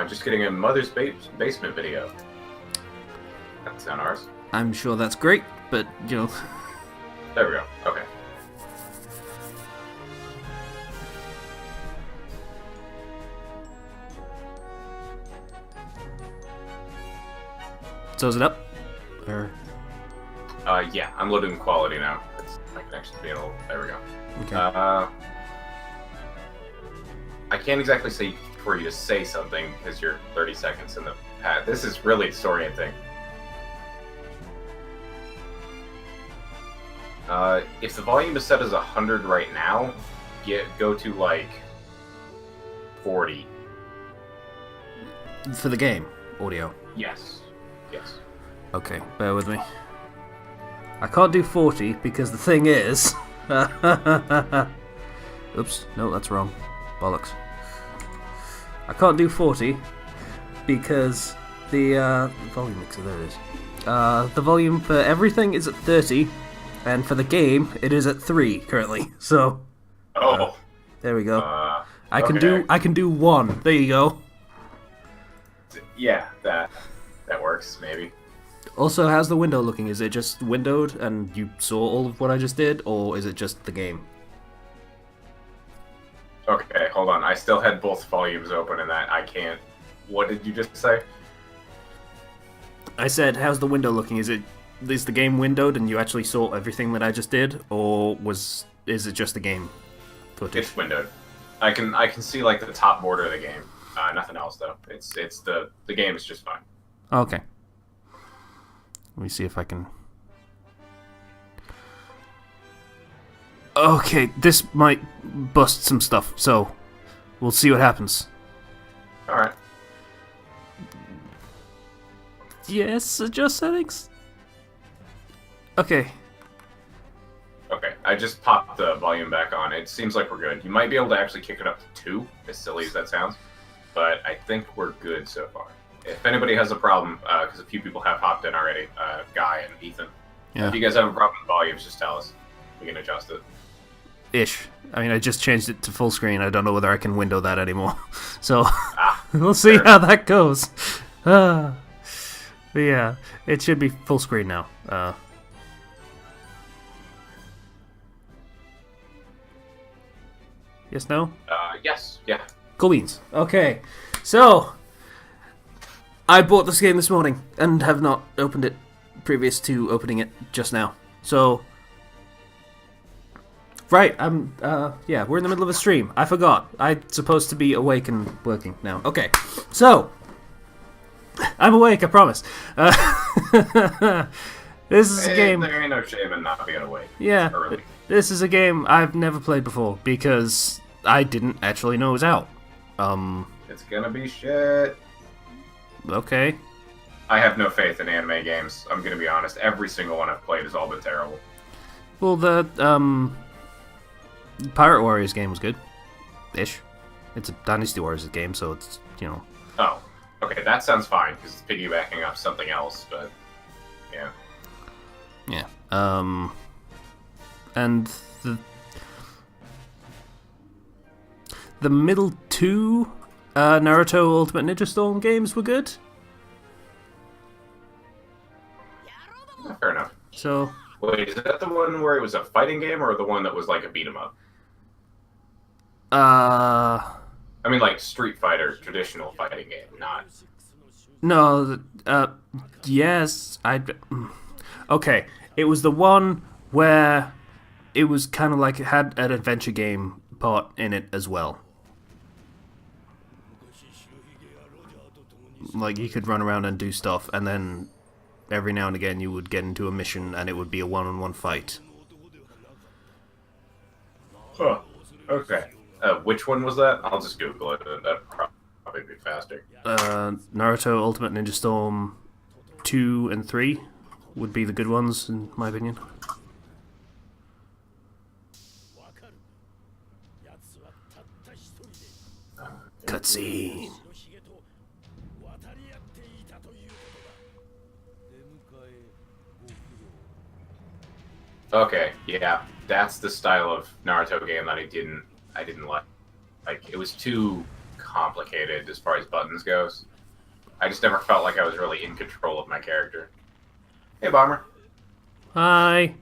Just getting a mother's basement video. That's on ours. I'm sure that's great, but, you know... There we go. Okay. So is it up? Or... Yeah, I'm loading quality now. My connection's being a little... There we go. Okay. I can't exactly say for you to say something because you're 30 seconds in the pad. This is really disorienting. If the volume is set as 100 right now, go to like 40. For the game, audio. Yes. Yes. Okay, bear with me. I can't do 40 because the thing is... Oops, no, that's wrong. Bollocks. I can't do 40 because the volume mixer, there it is. The volume for everything is at 30, and for the game, it is at 3 currently. So... Oh. There we go. I can okay. do 1. There you go. Yeah, that works, maybe. Also, how's the window looking? Is it just windowed and you saw all of what I just did, or is it just the game? Okay, hold on. I still had both volumes open and that I can't... What did you just say? I said, how's the window looking? Is the game windowed and you actually saw everything that I just did, or is it just the game footage? It's windowed. I can see like the top border of the game. Nothing else though. It's the game is just fine. Okay. Let me see if I can... Okay, this might bust some stuff, so we'll see what happens. Alright. Yes, adjust settings. Okay. Okay, I just popped the volume back on. It seems like we're good. You might be able to actually kick it up to 2, as silly as that sounds. But I think we're good so far. If anybody has a problem, because a few people have hopped in already, Guy and Ethan. Yeah. If you guys have a problem with volumes, just tell us. We can adjust it. Ish. I mean, I just changed it to full screen. I don't know whether I can window that anymore. So, we'll see how that goes. But yeah, it should be full screen now. Yes, no? Yes, yeah. Cool beans. Okay, so I bought this game this morning and have not opened it previous to opening it just now. So, right, yeah, we're in the middle of a stream. I forgot. I'm supposed to be awake and working now. Okay, so I'm awake, I promise. This is a game. There ain't no shame in not being awake. Yeah, Early. this is a game I've never played before because I didn't actually know it was out. It's gonna be shit. Okay. I have no faith in anime games. I'm gonna be honest. Every single one I've played has all been terrible. Well, the Pirate Warriors game was good. Ish. It's a Dynasty Warriors game, so it's, you know. Oh, okay, that sounds fine because it's piggybacking off something else. But yeah. Yeah. And the middle 2 Naruto Ultimate Ninja Storm games were good. Yeah, fair enough. So, Wait, is that the one where it was a fighting game or the one that was like a beat 'em up? I mean, like Street Fighter, traditional fighting game, not. no, yes, okay, it was the one where it was kind of like it had an adventure game part in it as well. Like, you could run around and do stuff, and then every now and again you would get into a mission and it would be a one-on-one fight. Huh. Okay. Which one was that? I'll just Google it. That'd probably be faster. Naruto Ultimate Ninja Storm 2 and 3 would be the good ones, in my opinion. Cutscene. Okay, yeah, that's the style of Naruto game that I didn't like. Like, it was too complicated as far as buttons goes. I just never felt like I was really in control of my character. Hey, Bomber. Hi.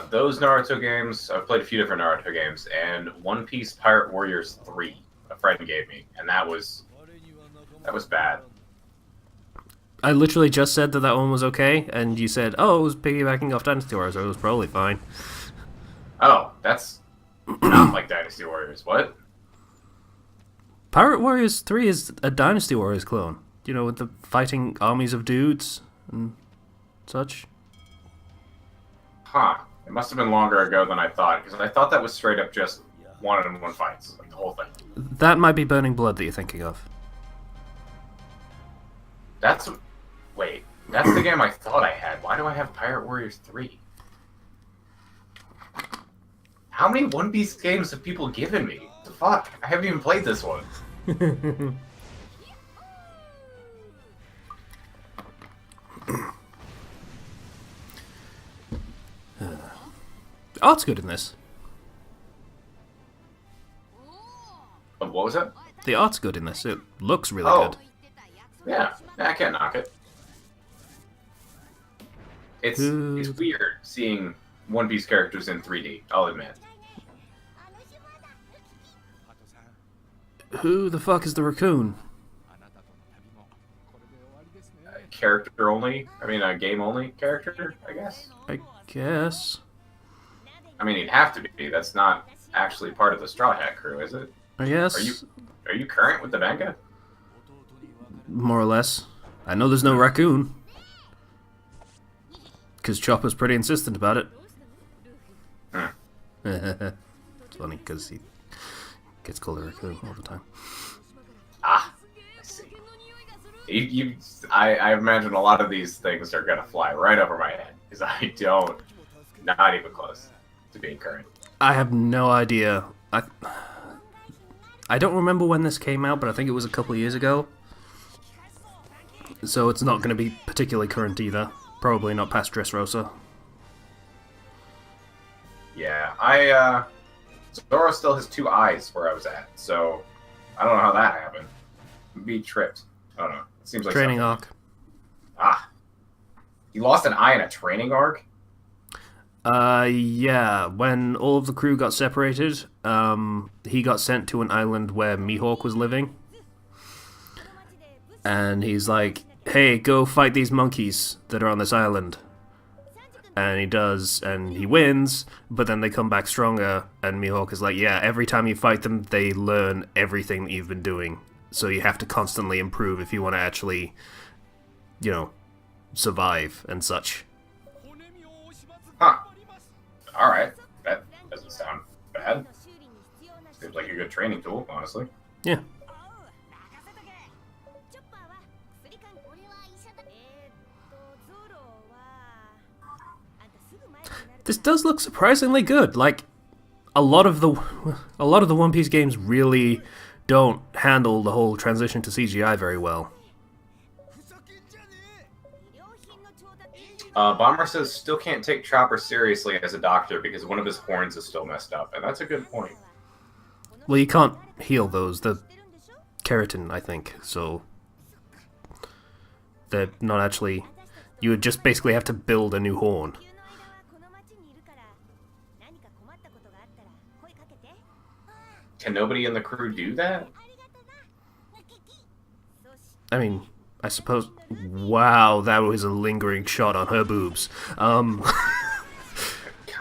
Those Naruto games, I've played a few different Naruto games, and One Piece Pirate Warriors 3, a friend gave me, and that was bad. I literally just said that one was okay, and you said, oh, it was piggybacking off Dynasty Warriors, so it was probably fine. Oh, that's not like Dynasty Warriors. What? Pirate Warriors 3 is a Dynasty Warriors clone. You know, with the fighting armies of dudes and such. Huh. It must have been longer ago than I thought, because I thought that was straight up just one-on-one fights, like the whole thing. That might be Burning Blood that you're thinking of. Wait, that's the game I thought I had. Why do I have Pirate Warriors 3? How many One Piece games have people given me? What the fuck? I haven't even played this one. The art's good in this. What was it? The art's good in this. It looks really good. Yeah, I can't knock it. It's weird seeing One Piece characters in 3D, I'll admit. Who the fuck is the raccoon? Character only? I mean, a game only character, I guess? I guess. I mean, he'd have to be. That's not actually part of the Straw Hat crew, is it? I guess. Are you current with the manga? More or less. I know there's no raccoon. Because Chopper's pretty insistent about it. It's funny, because he gets called a raccoon all the time. Ah, I see. I imagine a lot of these things are going to fly right over my head, because not even close to being current. I have no idea. I don't remember when this came out, but I think it was a couple of years ago. So it's not going to be particularly current either. Probably not past Dressrosa. Yeah, Zoro still has 2 eyes where I was at, so I don't know how that happened. Be tripped. I don't know. It seems like training something. arc. Ah. You lost an eye in a training arc? Yeah. When all of the crew got separated, he got sent to an island where Mihawk was living. And he's like, hey, go fight these monkeys that are on this island. And he does, and he wins, but then they come back stronger, and Mihawk is like, yeah, every time you fight them, they learn everything that you've been doing. So you have to constantly improve if you want to actually, survive and such. Huh. Alright. That doesn't sound bad. Seems like a good training tool, honestly. Yeah. This does look surprisingly good. Like, a lot of the One Piece games really don't handle the whole transition to CGI very well. Bomber says still can't take Chopper seriously as a doctor because one of his horns is still messed up, and that's a good point. Well, you can't heal those. They're keratin, I think, so they're not actually... You would just basically have to build a new horn. Can nobody in the crew do that? I mean, I suppose... Wow, that was a lingering shot on her boobs. Kind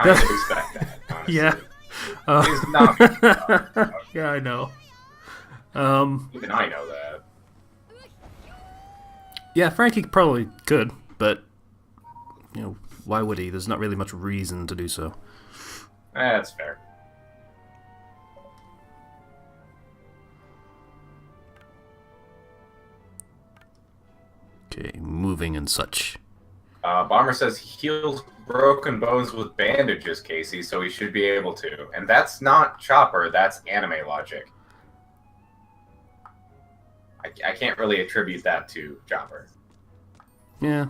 of expect that, honestly. Yeah. It's not Yeah, I know. Even I know that. Yeah, Frankie probably could, but... why would he? There's not really much reason to do so. That's fair. Okay, moving and such. Bomber says he heals broken bones with bandages, Casey, so he should be able to. And that's not Chopper, that's anime logic. I can't really attribute that to Chopper. Yeah.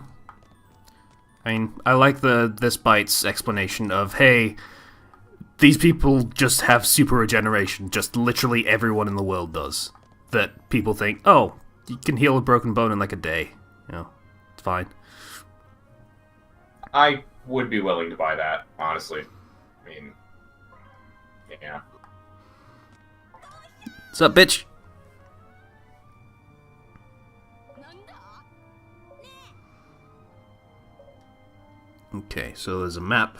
I mean, I like this Bite's explanation of, hey, these people just have super regeneration. Just literally everyone in the world does. That people think, oh, you can heal a broken bone in like a day. You know, it's fine. I would be willing to buy that, honestly. I mean, yeah. What's up, bitch? Okay, so there's a map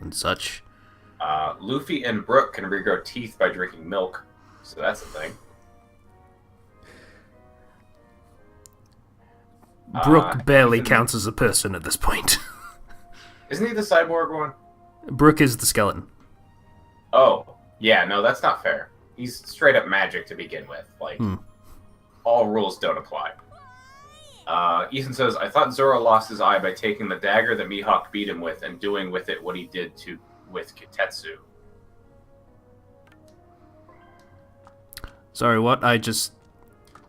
and such. Luffy and Brook can regrow teeth by drinking milk, so that's a thing. Brook barely counts as a person at this point. Isn't he the cyborg one? Brook is the skeleton. Oh, yeah, no, that's not fair. He's straight up magic to begin with. Like, all rules don't apply. Ethan says, I thought Zoro lost his eye by taking the dagger that Mihawk beat him with and doing with it what he did with Kitetsu. Sorry, what? I just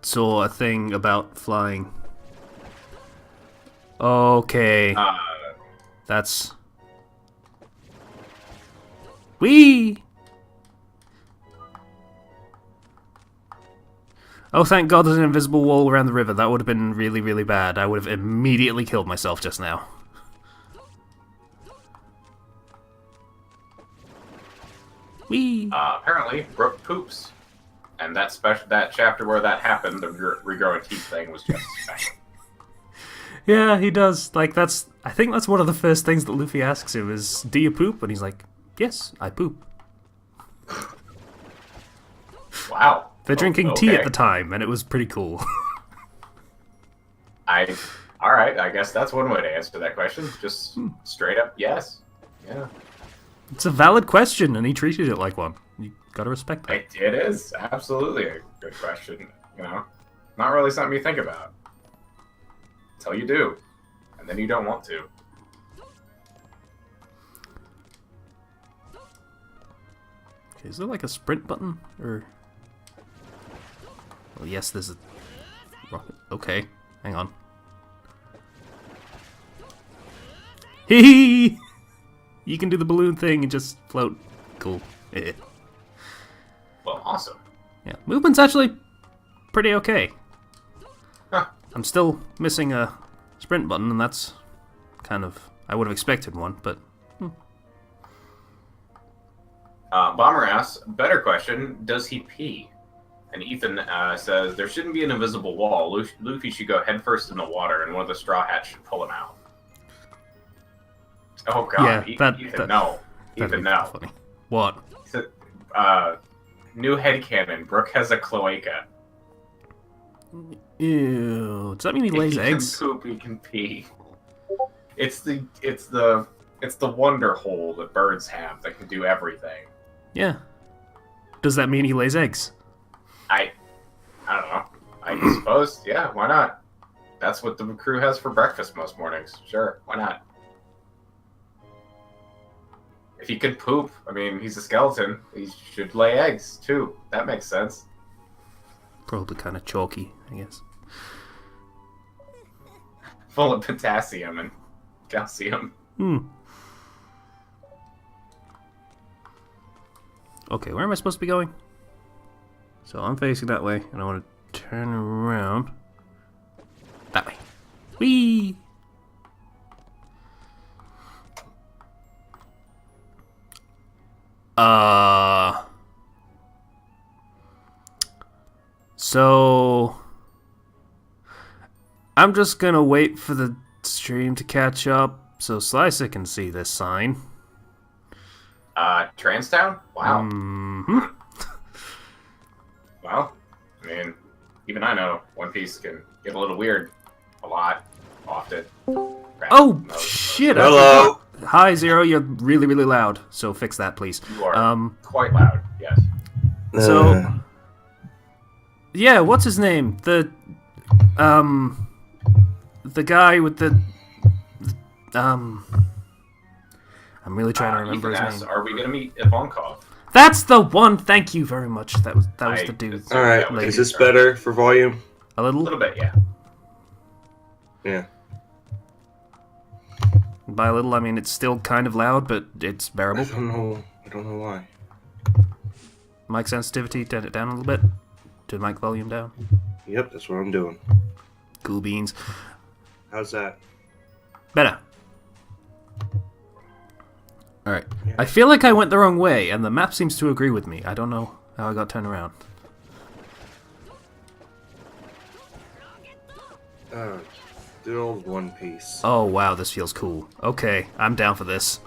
saw a thing about flying. Okay. That's... Whee! Oh, thank God there's an invisible wall around the river. That would have been really, really bad. I would have immediately killed myself just now. Whee! Apparently, Brook poops. And that chapter where that happened, the regrowing teeth thing, was just special. Yeah, he does. Like, I think that's one of the first things that Luffy asks him is, do you poop? And he's like, yes, I poop. Wow. They're drinking tea at the time, and it was pretty cool. Alright, I guess that's one way to answer that question. Just straight up, yes. Yeah. It's a valid question, and he treated it like one. You gotta respect that. It is absolutely a good question. You know, not really something you think about until you do, and then you don't want to. Okay, is there like a sprint button or? Well, yes, there's a rocket. Okay, hang on. Hee! You can do the balloon thing and just float. Cool. Well, awesome. Yeah, movement's actually pretty okay. Huh. I'm still missing a sprint button, and that's kind of... I would have expected one, but... Bomber asks, better question, does he pee? And Ethan says, there shouldn't be an invisible wall. Luffy should go headfirst in the water, and one of the Straw Hats should pull him out. Oh, God. Yeah, Ethan, no. Ethan, no. Funny. What? New headcanon, Brook has a cloaca. Ew. Does that mean he lays eggs? He can poop, he can pee. It's the wonder hole that birds have that can do everything. Yeah. Does that mean he lays eggs? I don't know. I suppose, yeah, why not? That's what the crew has for breakfast most mornings. Sure, why not? If he could poop, I mean, he's a skeleton. He should lay eggs, too. That makes sense. Probably kind of chalky, I guess. Full of potassium and calcium. Okay, where am I supposed to be going? So I'm facing that way, and I want to turn around. That way. Whee! So I'm just gonna wait for the stream to catch up so Slicer can see this sign. Transtown? Wow. Mm-hmm. Well, I mean, even I know One Piece can get a little weird a lot, often. Oh, shit! Hello! Hi, Zero, you're really, really loud, so fix that, please. You are quite loud, yes. So, yeah, what's his name? The guy with the, I'm really trying to remember his name. Are we gonna meet Ivankov? That's the one. Thank you very much. That was the dude. All right, is this better for volume? A little. A little bit, yeah. Yeah. By a little, I mean it's still kind of loud, but it's bearable. I don't know. don't know why. Mic sensitivity, turn it down a little bit. Turn mic volume down. Yep, that's what I'm doing. Cool beans. How's that? Better. Alright. Yeah. I feel like I went the wrong way, and the map seems to agree with me. I don't know how I got turned around. Good old One Piece. Oh, wow, this feels cool. Okay, I'm down for this.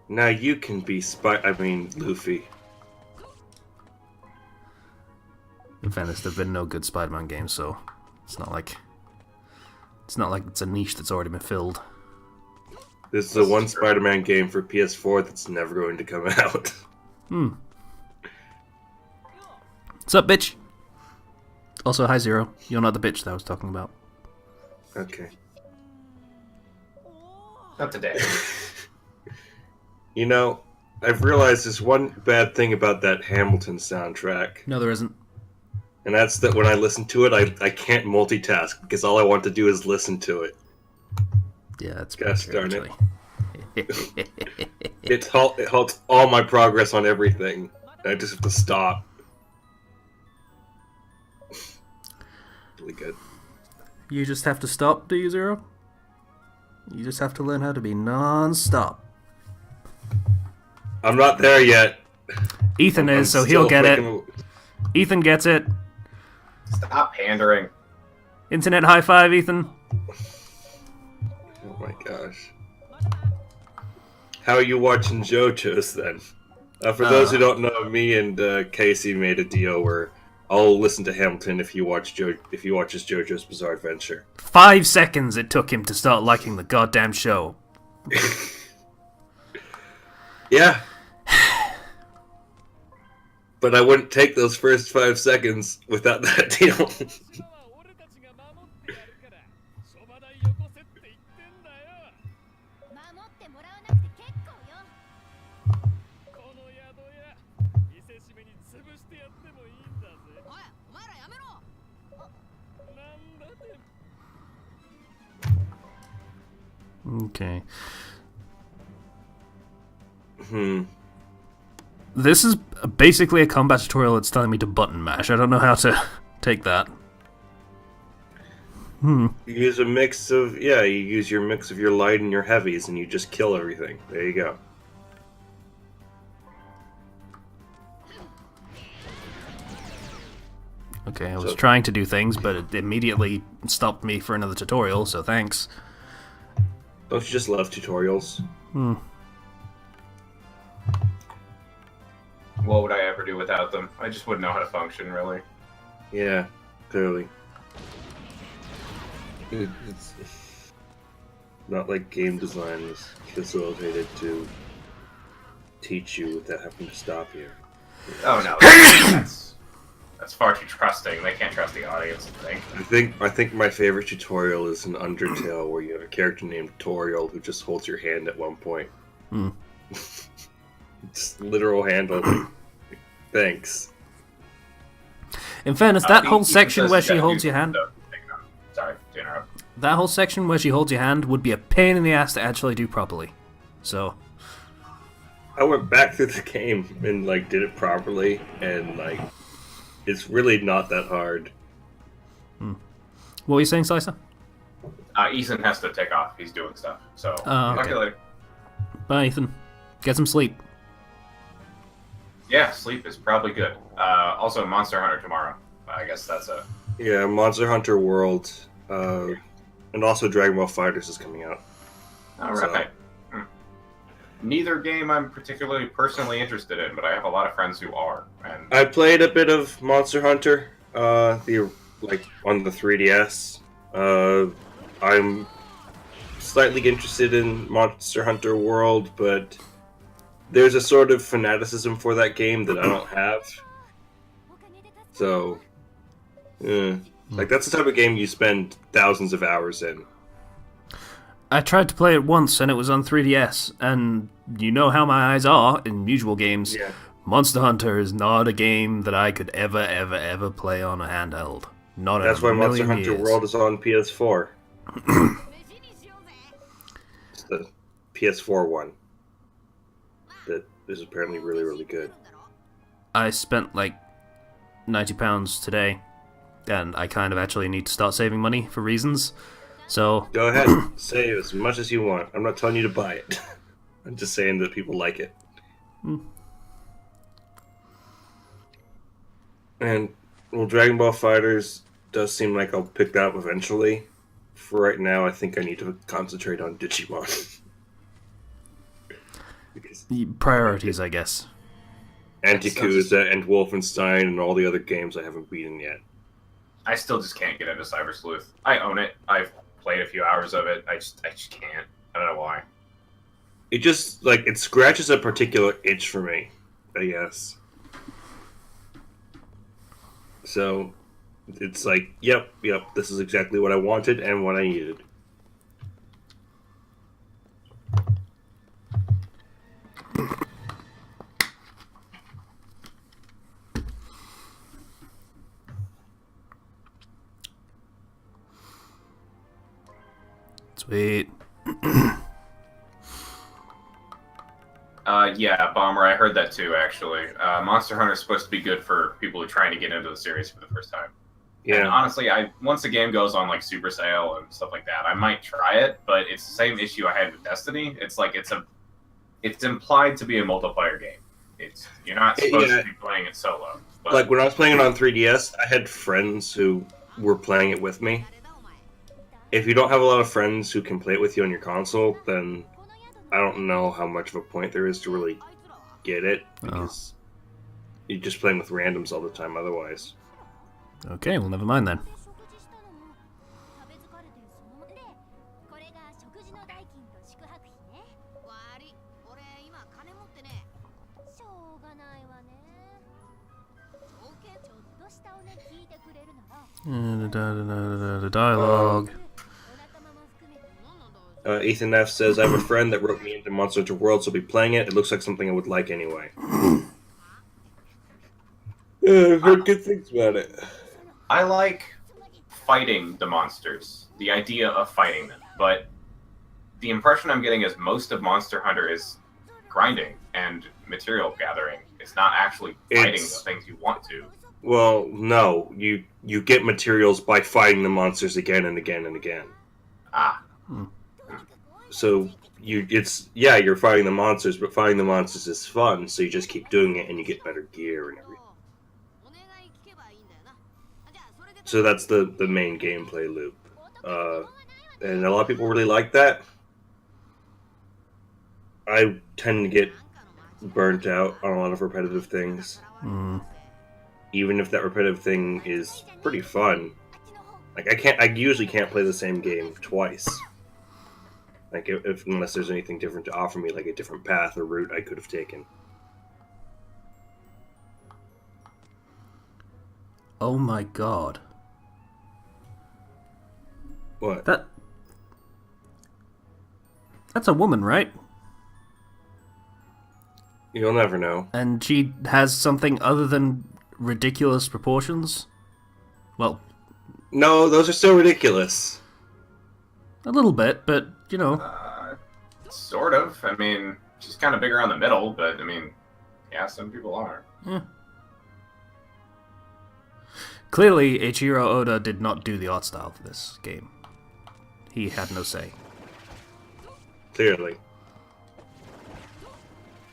Now you can be Luffy. In fairness, there've been no good Spider-Man games, so it's not like it's a niche that's already been filled. This is the one Spider-Man game for PS4 that's never going to come out. What's up, bitch? Also, hi, Zero. You're not the bitch that I was talking about. Okay. Not today. You know, I've realized there's one bad thing about that Hamilton soundtrack. No, there isn't. And that's that when I listen to it, I can't multitask because all I want to do is listen to it. Yeah, that's Gosh pretty darn it. It halts all my progress on everything. I just have to stop. Really good. You just have to stop, do you, Zero? You just have to learn how to be non-stop. I'm not there yet. Ethan I'm is, so still he'll get it. clicking- Ethan gets it. Stop pandering. Internet high five, Ethan. Oh my gosh. How are you watching JoJo's then? For those who don't know, me and Casey made a deal where I'll listen to Hamilton if he watches JoJo's Bizarre Adventure. 5 seconds it took him to start liking the goddamn show. Yeah. But I wouldn't take those first 5 seconds without that deal. Okay. Hmm. This is basically a combat tutorial that's telling me to button mash. I don't know how to take that. You use a mix of, you use your mix of your light and your heavies and you just kill everything. There you go. Okay, I was trying to do things, but it immediately stopped me for another tutorial, so thanks. Don't you just love tutorials? What would I ever do without them? I just wouldn't know how to function, really. Yeah, clearly. It's not like game design is facilitated to teach you without having to stop you. Oh no, that's far too trusting. They can't trust the audience, I think. I think my favorite tutorial is in Undertale, where you have a character named Toriel who just holds your hand at one point. Just literal handle. Thanks. In fairness, that whole section where she Yeah, holds your hand... Sorry to interrupt. That whole section where she holds your hand would be a pain in the ass to actually do properly. So... I went back through the game and did it properly, and it's really not that hard. What were you saying, Slicer? Ethan has to take off. He's doing stuff. So, talk to okay. you later. Bye, Ethan. Get some sleep. Yeah, sleep is probably good. Also, Monster Hunter tomorrow. I guess that's a... Yeah, Monster Hunter World, and also Dragon Ball FighterZ is coming out. Alright. Neither game I'm particularly personally interested in, but I have a lot of friends who are. And I played a bit of Monster Hunter, on the 3DS. I'm slightly interested in Monster Hunter World, but there's a sort of fanaticism for that game that I don't have. So, that's the type of game you spend thousands of hours in. I tried to play it once, and it was on 3DS, and you know how my eyes are in usual games. Yeah. Monster Hunter is not a game that I could ever play on a handheld. Not That's in a why Monster million Hunter years. World is on PS4. PS4 one that is apparently really, really good. I spent like £90 today, and I kind of actually need to start saving money for reasons. So Go ahead, save as much as you want. I'm not telling you to buy it. I'm just saying that people like it. And well, Dragon Ball Fighters does seem like I'll pick that up eventually. For right now, I think I need to concentrate on Digimon. Because priorities, I guess. Anticuza and Wolfenstein and all the other games I haven't beaten yet. I still just can't get into Cyber Sleuth. I own it. I've played a few hours of it. I just can't. I don't know why. It just, like, it scratches a particular itch for me, I guess. So, it's like, yep, this is exactly what I wanted and what I needed. Sweet. Yeah, Bomber, I heard that too, actually. Monster Hunter is supposed to be good for people who are trying to get into the series for the first time. Yeah. And honestly, once the game goes on like Super Sale and stuff like that, I might try it, but it's the same issue I had with Destiny. It's like it's implied to be a multiplayer game. You're not supposed to be playing it solo. But... Like, when I was playing it on 3DS, I had friends who were playing it with me. If you don't have a lot of friends who can play it with you on your console, then I don't know how much of a point there is to really get it, because you're just playing with randoms all the time otherwise. Okay, well, never mind then. The dialogue. Ethan F. says, I have a friend that wrote me into Monster Hunter World, so I'll be playing it. It looks like something I would like anyway. I've heard good things about it. I like fighting the monsters, the idea of fighting them, but the impression I'm getting is most of Monster Hunter is grinding and material gathering. It's not actually fighting the things you want to. Well, no. You get materials by fighting the monsters again and again and again. Ah. So you're fighting the monsters, but fighting the monsters is fun, so you just keep doing it and you get better gear and everything. So that's the main gameplay loop. And a lot of people really like that. I tend to get burnt out on a lot of repetitive things. Even if that repetitive thing is pretty fun. Like, I usually can't play the same game twice. Like, unless there's anything different to offer me, like a different path or route I could have taken. Oh my god. What? That's a woman, right? You'll never know. And she has something other than ridiculous proportions? Well... No, those are so ridiculous. A little bit, but, you know... Sort of. I mean, she's kind of bigger on the middle, but, I mean, yeah, some people are. Yeah. Clearly, Eiichiro Oda did not do the art style for this game. He had no say. Clearly.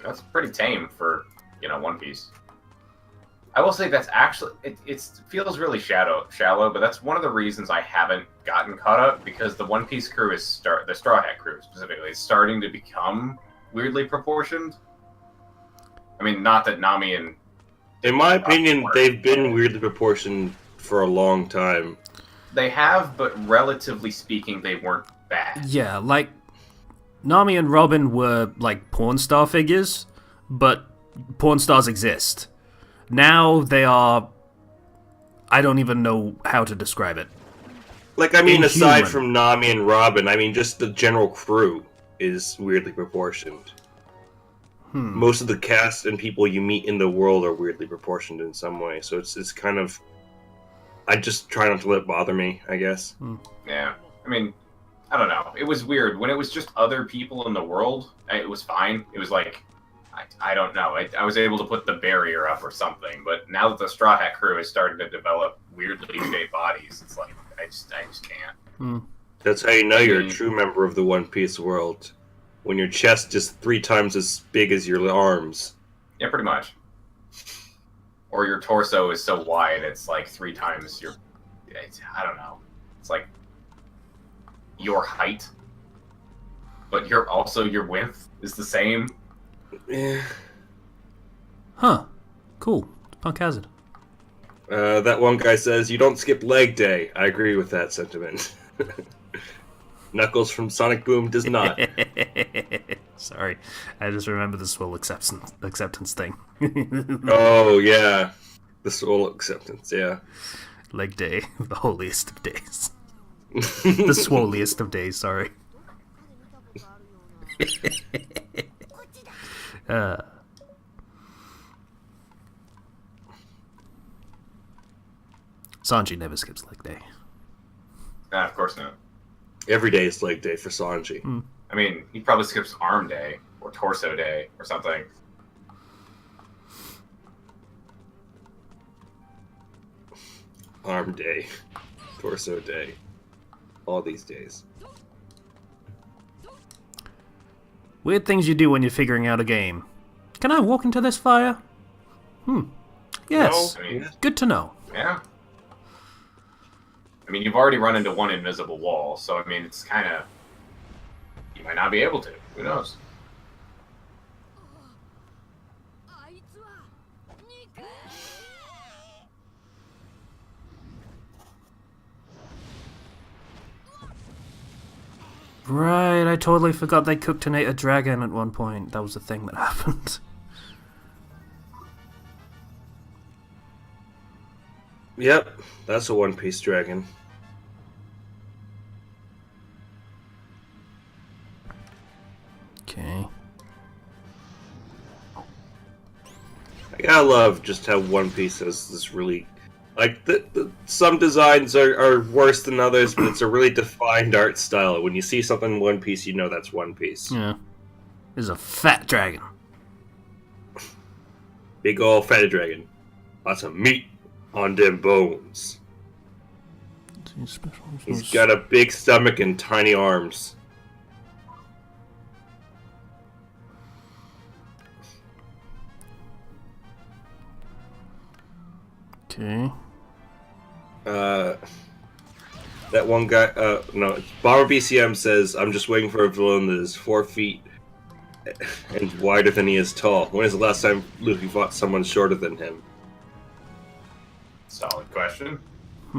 That's pretty tame for, One Piece. I will say that's actually it feels really shallow, but that's one of the reasons I haven't gotten caught up, because the One Piece crew the Straw Hat crew specifically is starting to become weirdly proportioned. I mean, not that Nami and in my opinion, they've been weirdly proportioned for a long time. They have, but relatively speaking, they weren't bad. Yeah, like Nami and Robin were like porn star figures, but porn stars exist. Now they are... I don't even know how to describe it. Like, I mean, Inhuman. Aside from Nami and Robin, I mean, just the general crew is weirdly proportioned. Most of the cast and people you meet in the world are weirdly proportioned in some way, so it's kind of... I just try not to let it bother me, I guess. Yeah. I mean, I don't know. It was weird. When it was just other people in the world, it was fine. It was like, I don't know. I was able to put the barrier up or something. But now that the Straw Hat crew is starting to develop weirdly shaped bodies, it's like, I just can't. Hmm. That's how you know you're a true member of the One Piece world. When your chest is 3 times as big as your arms. Yeah, pretty much. Or your torso is so wide, it's like 3 times your... I don't know. It's like your height, but your width is the same. Yeah. Huh. Cool. Punk Hazard. That one guy says, you don't skip leg day. I agree with that sentiment. Knuckles from Sonic Boom does not. Sorry. I just remember the Swole acceptance thing. Oh, yeah. The soul acceptance, yeah. Leg day. The holiest of days. The swoliest of days, sorry. Sanji never skips leg day. Nah, of course not. Every day is leg day for Sanji. I mean, he probably skips arm day or torso day or something. Arm day. Torso day. All these days. Weird things you do when you're figuring out a game. Can I walk into this fire? Yes. No, I mean, Good to know. yeah. I mean, you've already run into one invisible wall, so I mean, it's kind of... You might not be able to. Who knows? Right, I totally forgot they cooked a dragon at one point. That was the thing that happened. Yep, that's a One Piece dragon. Okay. I gotta love just how One Piece has this really... Like, some designs are worse than others, but it's a really defined art style. When you see something in One Piece, you know that's One Piece. Yeah. This is a fat dragon. Big ol' fatty dragon. Lots of meat on them bones. He's got a big stomach and tiny arms. Okay. That one guy, no, Bomber BCM says, I'm just waiting for a villain that is 4 feet and wider than he is tall. When is the last time Luffy fought someone shorter than him? Solid question. I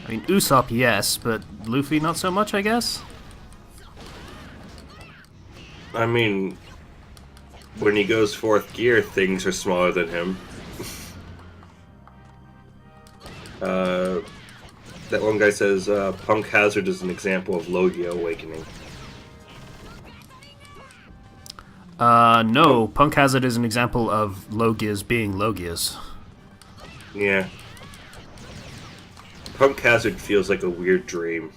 mean, Usopp, yes, but Luffy not so much, I guess? I mean, when he goes 4th gear, things are smaller than him. That one guy says, Punk Hazard is an example of Logia awakening. No. Punk Hazard is an example of Logias being Logias. Yeah. Punk Hazard feels like a weird dream.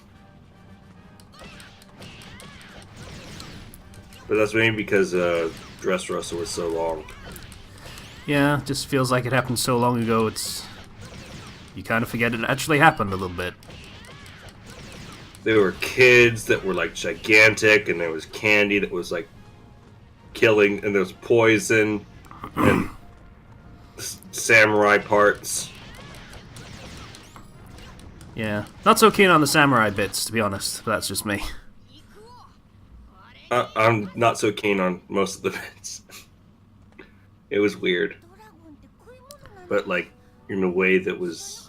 But that's maybe because Dressrosa was so long. Yeah, just feels like it happened so long ago, it's... You kind of forget it actually happened a little bit. There were kids that were like gigantic, and there was candy that was like killing, and there was poison, and samurai parts. Yeah, not so keen on the samurai bits, to be honest, but that's just me. I'm not so keen on most of the bits. It was weird. But like, in a way that was...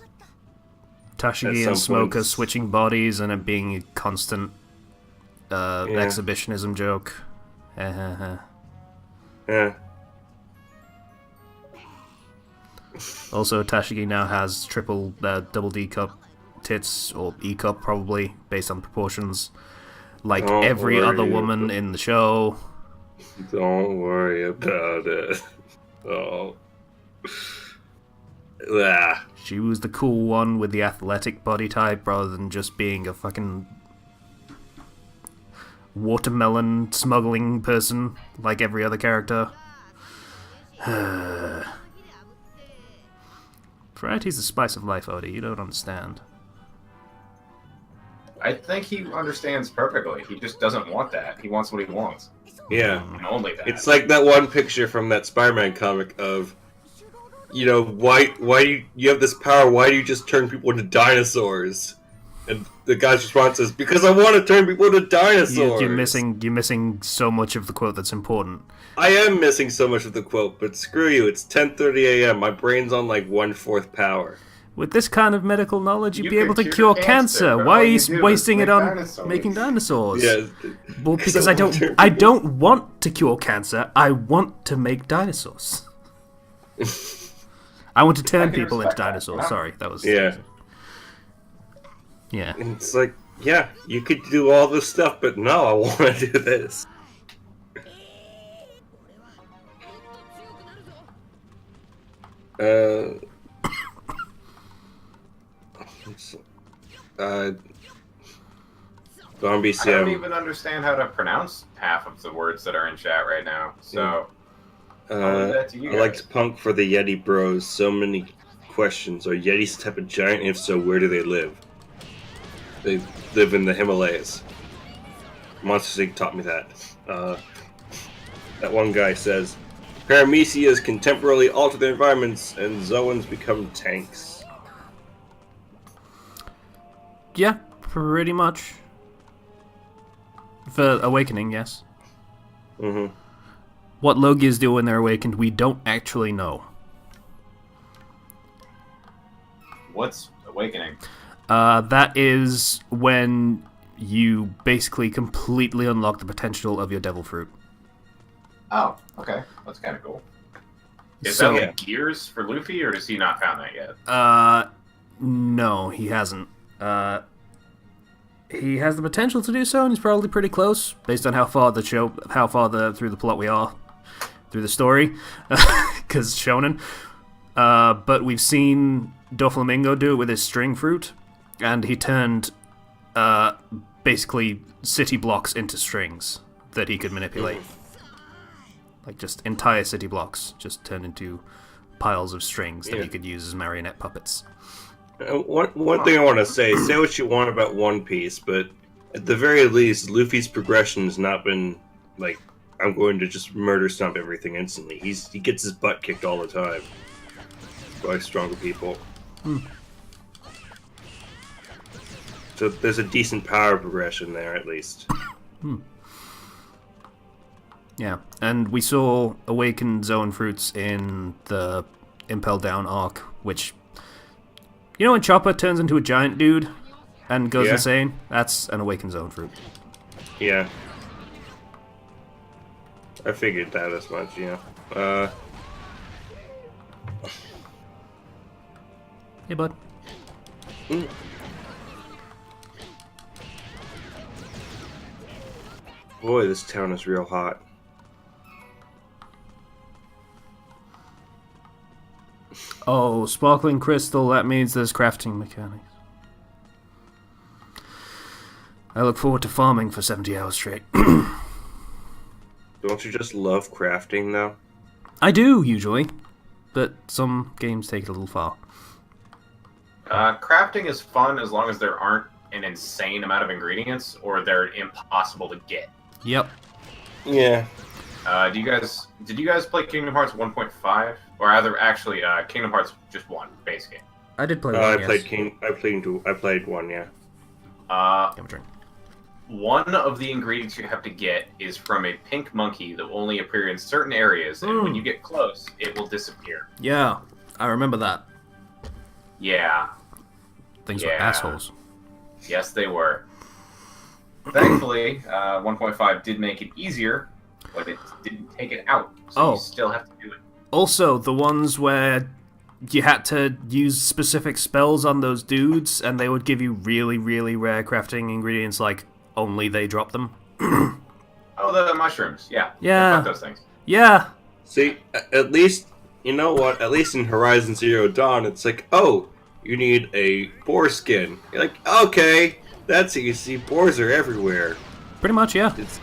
Tashigi and Smoker switching bodies and it being a constant exhibitionism joke. Yeah. Also, Tashigi now has double D cup tits, or E cup probably, based on proportions, like every other woman in the show. Don't worry about it. Oh. Ah. She was the cool one with the athletic body type rather than just being a fucking watermelon smuggling person like every other character. Variety's the spice of life, Odie. You don't understand. I think he understands perfectly. He just doesn't want that. He wants what he wants. Yeah. And only that. It's like that one picture from that Spider-Man comic of, why do you have this power? Why do you just turn people into dinosaurs? And the guy's response is, because I want to turn people into dinosaurs. You're missing so much of the quote that's important. I am missing so much of the quote, but screw you. It's 10:30 a.m. My brain's on like 1/4 power. With this kind of medical knowledge, you'd You be could able to cure cure cancer, cancer. but Why all are you you do is wasting it make on dinosaurs. making dinosaurs? Yeah. Well, because I don't want to cure cancer. I want to make dinosaurs. I want to turn can people into respect that, dinosaurs. yeah. Sorry, that was... Yeah. Yeah. And it's like, yeah, you could do all this stuff, but no, I want to do this. Don I don't BCM. even understand how to pronounce half of the words that are in chat right now. So, I'll leave that to you I like guys. to punk for the Yeti bros. So many questions. Are Yetis the type of giant? If so, where do they live? They live in the Himalayas. Monsters Inc. taught me that. That one guy says, Paramecias can temporarily alter their environments, and Zoans become tanks. Yeah, pretty much. For Awakening, yes. Mm-hmm. What Logias do when they're awakened, we don't actually know. What's awakening? That is when you basically completely unlock the potential of your devil fruit. Oh, okay. That's kind of cool. Is So- that like gears for Luffy, or does he not found that yet? No, he hasn't. He has the potential to do so, and he's probably pretty close, based on how far through the plot we are, through the story, because shonen. But we've seen Doflamingo do it with his string fruit, and he turned basically city blocks into strings that he could manipulate. Like just entire city blocks just turned into piles of strings that he could use as marionette puppets. One thing I want to say what you want about One Piece, but at the very least, Luffy's progression has not been like, I'm going to just murder stomp everything instantly. He gets his butt kicked all the time by stronger people. So there's a decent power progression there, at least. Yeah, and we saw awakened zone fruits in the Impel Down arc, which... You know when Chopper turns into a giant dude and goes Yeah. insane? That's an awakened zone fruit. Yeah. I figured that as much, Hey, bud. Boy, this town is real hot. Oh, sparkling crystal, that means there's crafting mechanics. I look forward to farming for 70 hours straight. Don't you just love crafting, though? I do, usually. But some games take it a little far. Crafting is fun as long as there aren't an insane amount of ingredients, or they're impossible to get. Yep. Yeah. Did you guys play Kingdom Hearts 1.5? Or rather, actually, Kingdom Hearts just 1, base game. I did play I one, played one, yeah. Have a drink. One of the ingredients you have to get is from a pink monkey that will only appear in certain areas, and when you get close, it will disappear. Yeah, I remember that. Yeah. Things were Yeah. assholes. Yes, they were. Thankfully, 1.5 did make it easier, but it didn't take it out, so you still have to do it. Also, the ones where you had to use specific spells on those dudes, and they would give you really, really rare crafting ingredients, like only they drop them. Oh, the mushrooms. Yeah. Yeah. Fuck those things. Yeah. See, at least you know what? At least in Horizon Zero Dawn, it's like, oh, you need a boar skin. You're like, okay, that's easy. Boars are everywhere. Pretty much, yeah. It's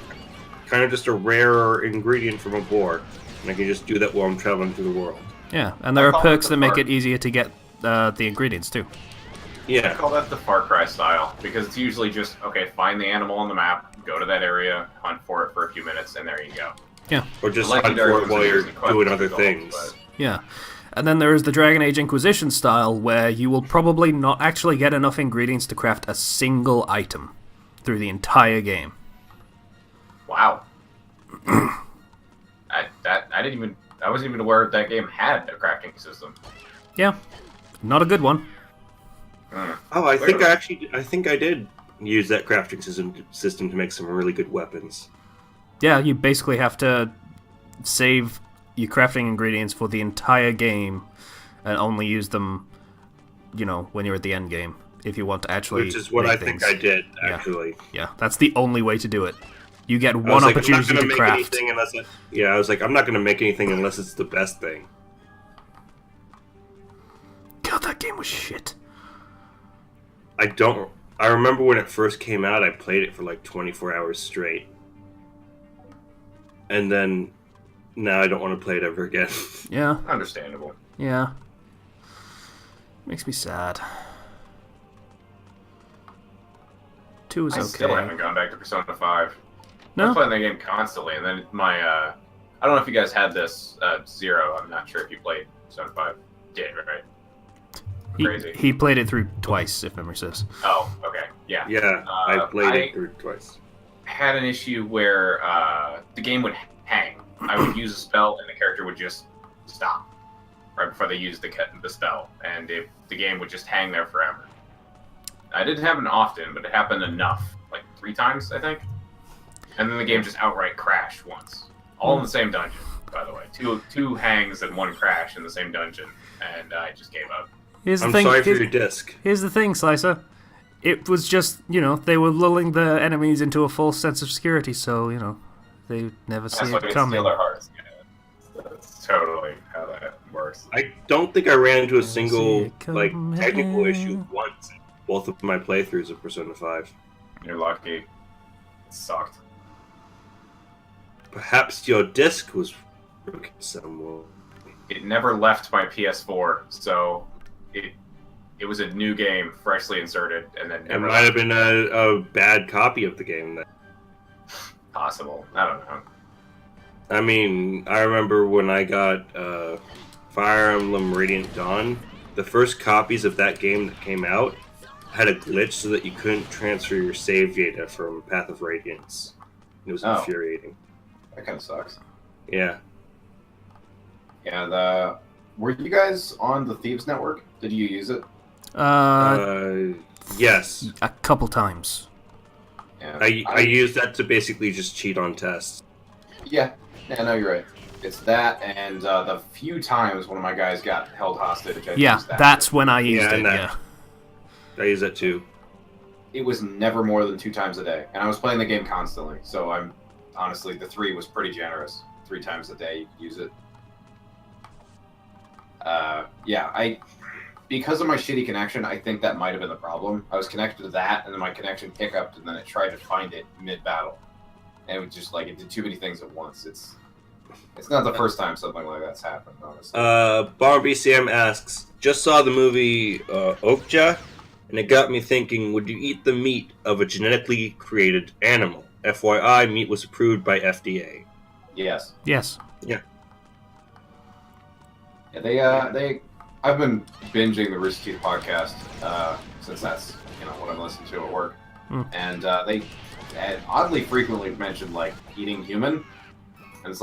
kind of just a rarer ingredient from a boar, and I can just do that while I'm traveling through the world. Yeah, and there are call perks it that the make park. it easier to get the ingredients too. I Yeah, call that the Far Cry style, because it's usually just, okay, find the animal on the map, go to that area, hunt for it for a few minutes, and there you go. Yeah, or just The hunt legendary for it ones while are you're usually quite doing other difficult, things. but- yeah. And then there is the Dragon Age Inquisition style, where you will probably not actually get enough ingredients to craft a single item through the entire game. Wow. I wasn't even aware that game had a crafting system. Yeah, not a good one. Oh, I think I did use that crafting system to make some really good weapons. Yeah, you basically have to save your crafting ingredients for the entire game and only use them, when you're at the end game. If you want to actually Which is what make I think things. I did, Yeah. actually. Yeah, that's the only way to do it. You get I was one like, opportunity I'm not to gonna make craft. anything unless I was like, I'm not going to make anything unless it's the best thing. God, that game was shit. I remember when it first came out, I played it for like 24 hours straight. And then, now I don't want to play it ever again. Yeah, Understandable. yeah. Makes me sad. 2 is I okay. still haven't gone back to Persona 5. No? I'm playing that game constantly, and then I don't know if you guys had this, Zero, I'm not sure if you played Persona 5. Did, right? Crazy. He played it through twice, if memory serves. Oh, okay, yeah. Yeah, I played it through twice. Had an issue where the game would hang. I would use a spell, and the character would just stop right before they used the spell, and the game would just hang there forever. I didn't happen often, but it happened enough, like 3 times, I think. And then the game just outright crashed once, all in the same dungeon. By the way, two hangs and 1 crash in the same dungeon, and I just gave up. Here's the I'm thing. sorry for your disc. Here's the thing, Slicer. It was just, they were lulling the enemies into a false sense of security, so, they never see That's why it they coming. steal their hearts. Yeah, that's totally how that works. I don't think I ran into a See single, it technical coming. issue once in both of my playthroughs of Persona 5. You're lucky. It sucked. Perhaps your disc was broken somewhere. It never left my PS4, so it was a new game, freshly inserted, and then It never might have left. been a bad copy of the game then. Possible. I don't know. I mean, I remember when I got Fire Emblem Radiant Dawn, the first copies of that game that came out had a glitch so that you couldn't transfer your save data from Path of Radiance. It was Oh. infuriating. That kind of sucks. Yeah. Yeah, were you guys on the Thieves Network? Did you use it? Yes. A couple times. Yeah. I used that to basically just cheat on tests. Yeah, no, you're right. It's that, and the few times one of my guys got held hostage. I Yeah, used that. that's when I used Yeah, it, and that- yeah. I use that too. It was never more than 2 times a day, and I was playing the game constantly. So I'm honestly, the 3 was pretty generous. 3 times a day you could use it. Because of my shitty connection, I think that might have been the problem. I was connected to that, and then my connection hiccuped, and then it tried to find it mid-battle, and it was just it did too many things at once. It's not the first time something like that's happened, honestly. Bar BCM asks, just saw the movie Okja, and it got me thinking, would you eat the meat of a genetically created animal? FYI, meat was approved by FDA. Yes. Yes. Yeah, I've been binging the Rooster Teeth podcast since that's what I'm listening to at work, and they had oddly frequently mentioned eating human, and it's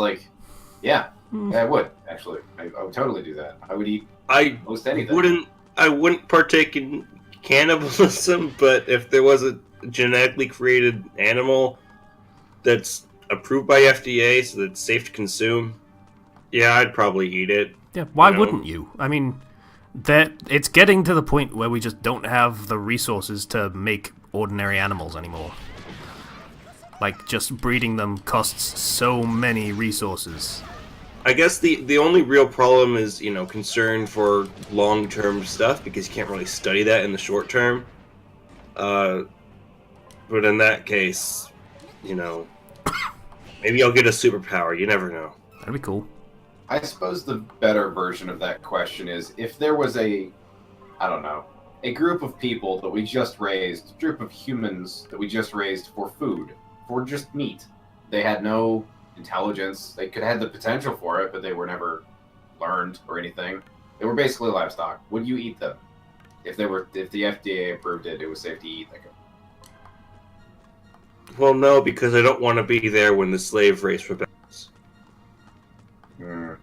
yeah, I would actually. I would totally do that. I would eat I most anything. I wouldn't partake in cannibalism, but if there was a genetically created animal that's approved by FDA so that it's safe to consume, yeah, I'd probably eat it. Yeah, why wouldn't you? I mean, it's getting to the point where we just don't have the resources to make ordinary animals anymore. Just breeding them costs so many resources. I guess the only real problem is, concern for long-term stuff, because you can't really study that in the short term. But in that case, maybe I'll get a superpower. You never know. That'd be cool. I suppose the better version of that question is if there was I don't know, a group of people that we just raised, a group of humans that we just raised for food, for just meat. They had no intelligence. They could have had the potential for it, but they were never learned or anything. They were basically livestock. Would you eat them? If the FDA approved it, it was safe to eat. Well, no, because I don't want to be there when the slave race rebels. I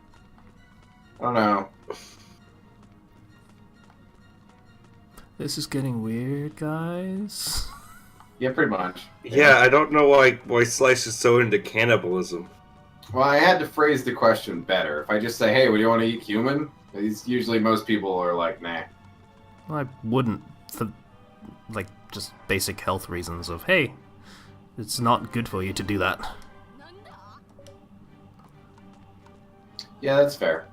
don't know. This is getting weird, guys. Yeah, pretty much. Yeah, I don't know why Slice is so into cannibalism. Well, I had to phrase the question better. If I just say, "Hey, would you want to eat human?" Usually most people are like, "Nah." Well, I wouldn't for, just basic health reasons of, hey, it's not good for you to do that. Yeah, that's fair.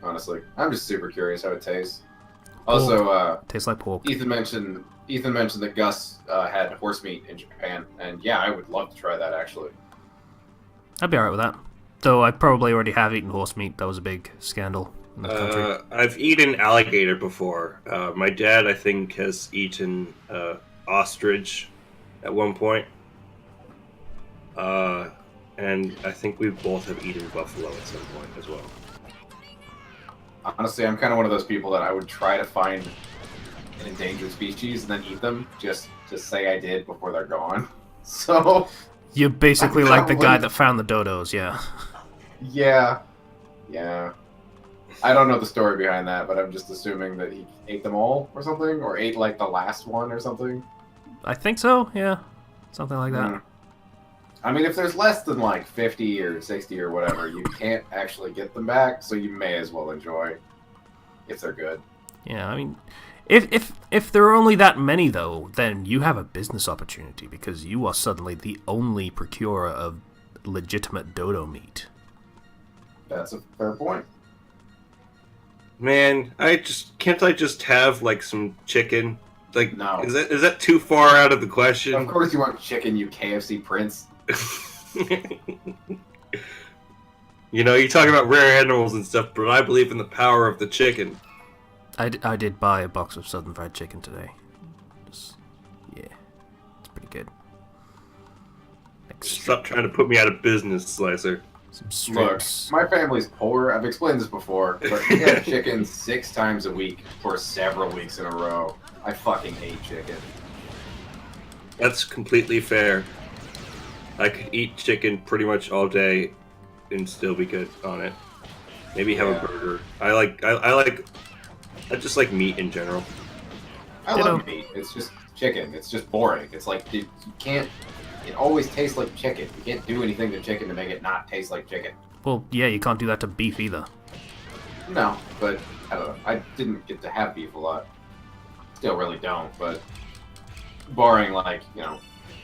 Honestly, I'm just super curious how it tastes. Also, tastes like pork. Ethan mentioned that Gus had horse meat in Japan, and yeah, I would love to try that actually. I'd be alright with that. Though I probably already have eaten horse meat. That was a big scandal in the country. I've eaten alligator before. My dad, I think, has eaten ostrich at one point. And I think we both have eaten buffalo at some point as well. Honestly, I'm kind of one of those people that I would try to find an endangered species and then eat them just to say I did before they're gone. So You're basically like the guy that found the dodos, yeah. Yeah. I don't know the story behind that, but I'm just assuming that he ate them all or something, or ate like the last one or something. I think so, yeah. Something like that. I mean, if there's less than like 50 or 60 or whatever, you can't actually get them back, so you may as well enjoy if they're good. Yeah, I mean, if there are only that many, though, then you have a business opportunity because you are suddenly the only procurer of legitimate dodo meat. That's a fair point. Man, can't I just have like some chicken? Like, no. Is that too far out of the question? Of course you want chicken, you KFC prince. You talk about rare animals and stuff, but I believe in the power of the chicken. I did buy a box of Southern Fried Chicken today. Yeah, it's pretty good. Stop trying to put me out of business, Slicer. Some strips. Look, my family's poor. I've explained this before, but we had chicken 6 times a week for several weeks in a row. I fucking hate chicken. That's completely fair. I could eat chicken pretty much all day and still be good on it. Maybe have a burger. I just like meat in general. I love meat. It's just chicken. It's just boring. It's like you can't. It always tastes like chicken. You can't do anything to chicken to make it not taste like chicken. Well, yeah, you can't do that to beef either. No, but I don't know. I didn't get to have beef a lot. Still really don't, but barring like,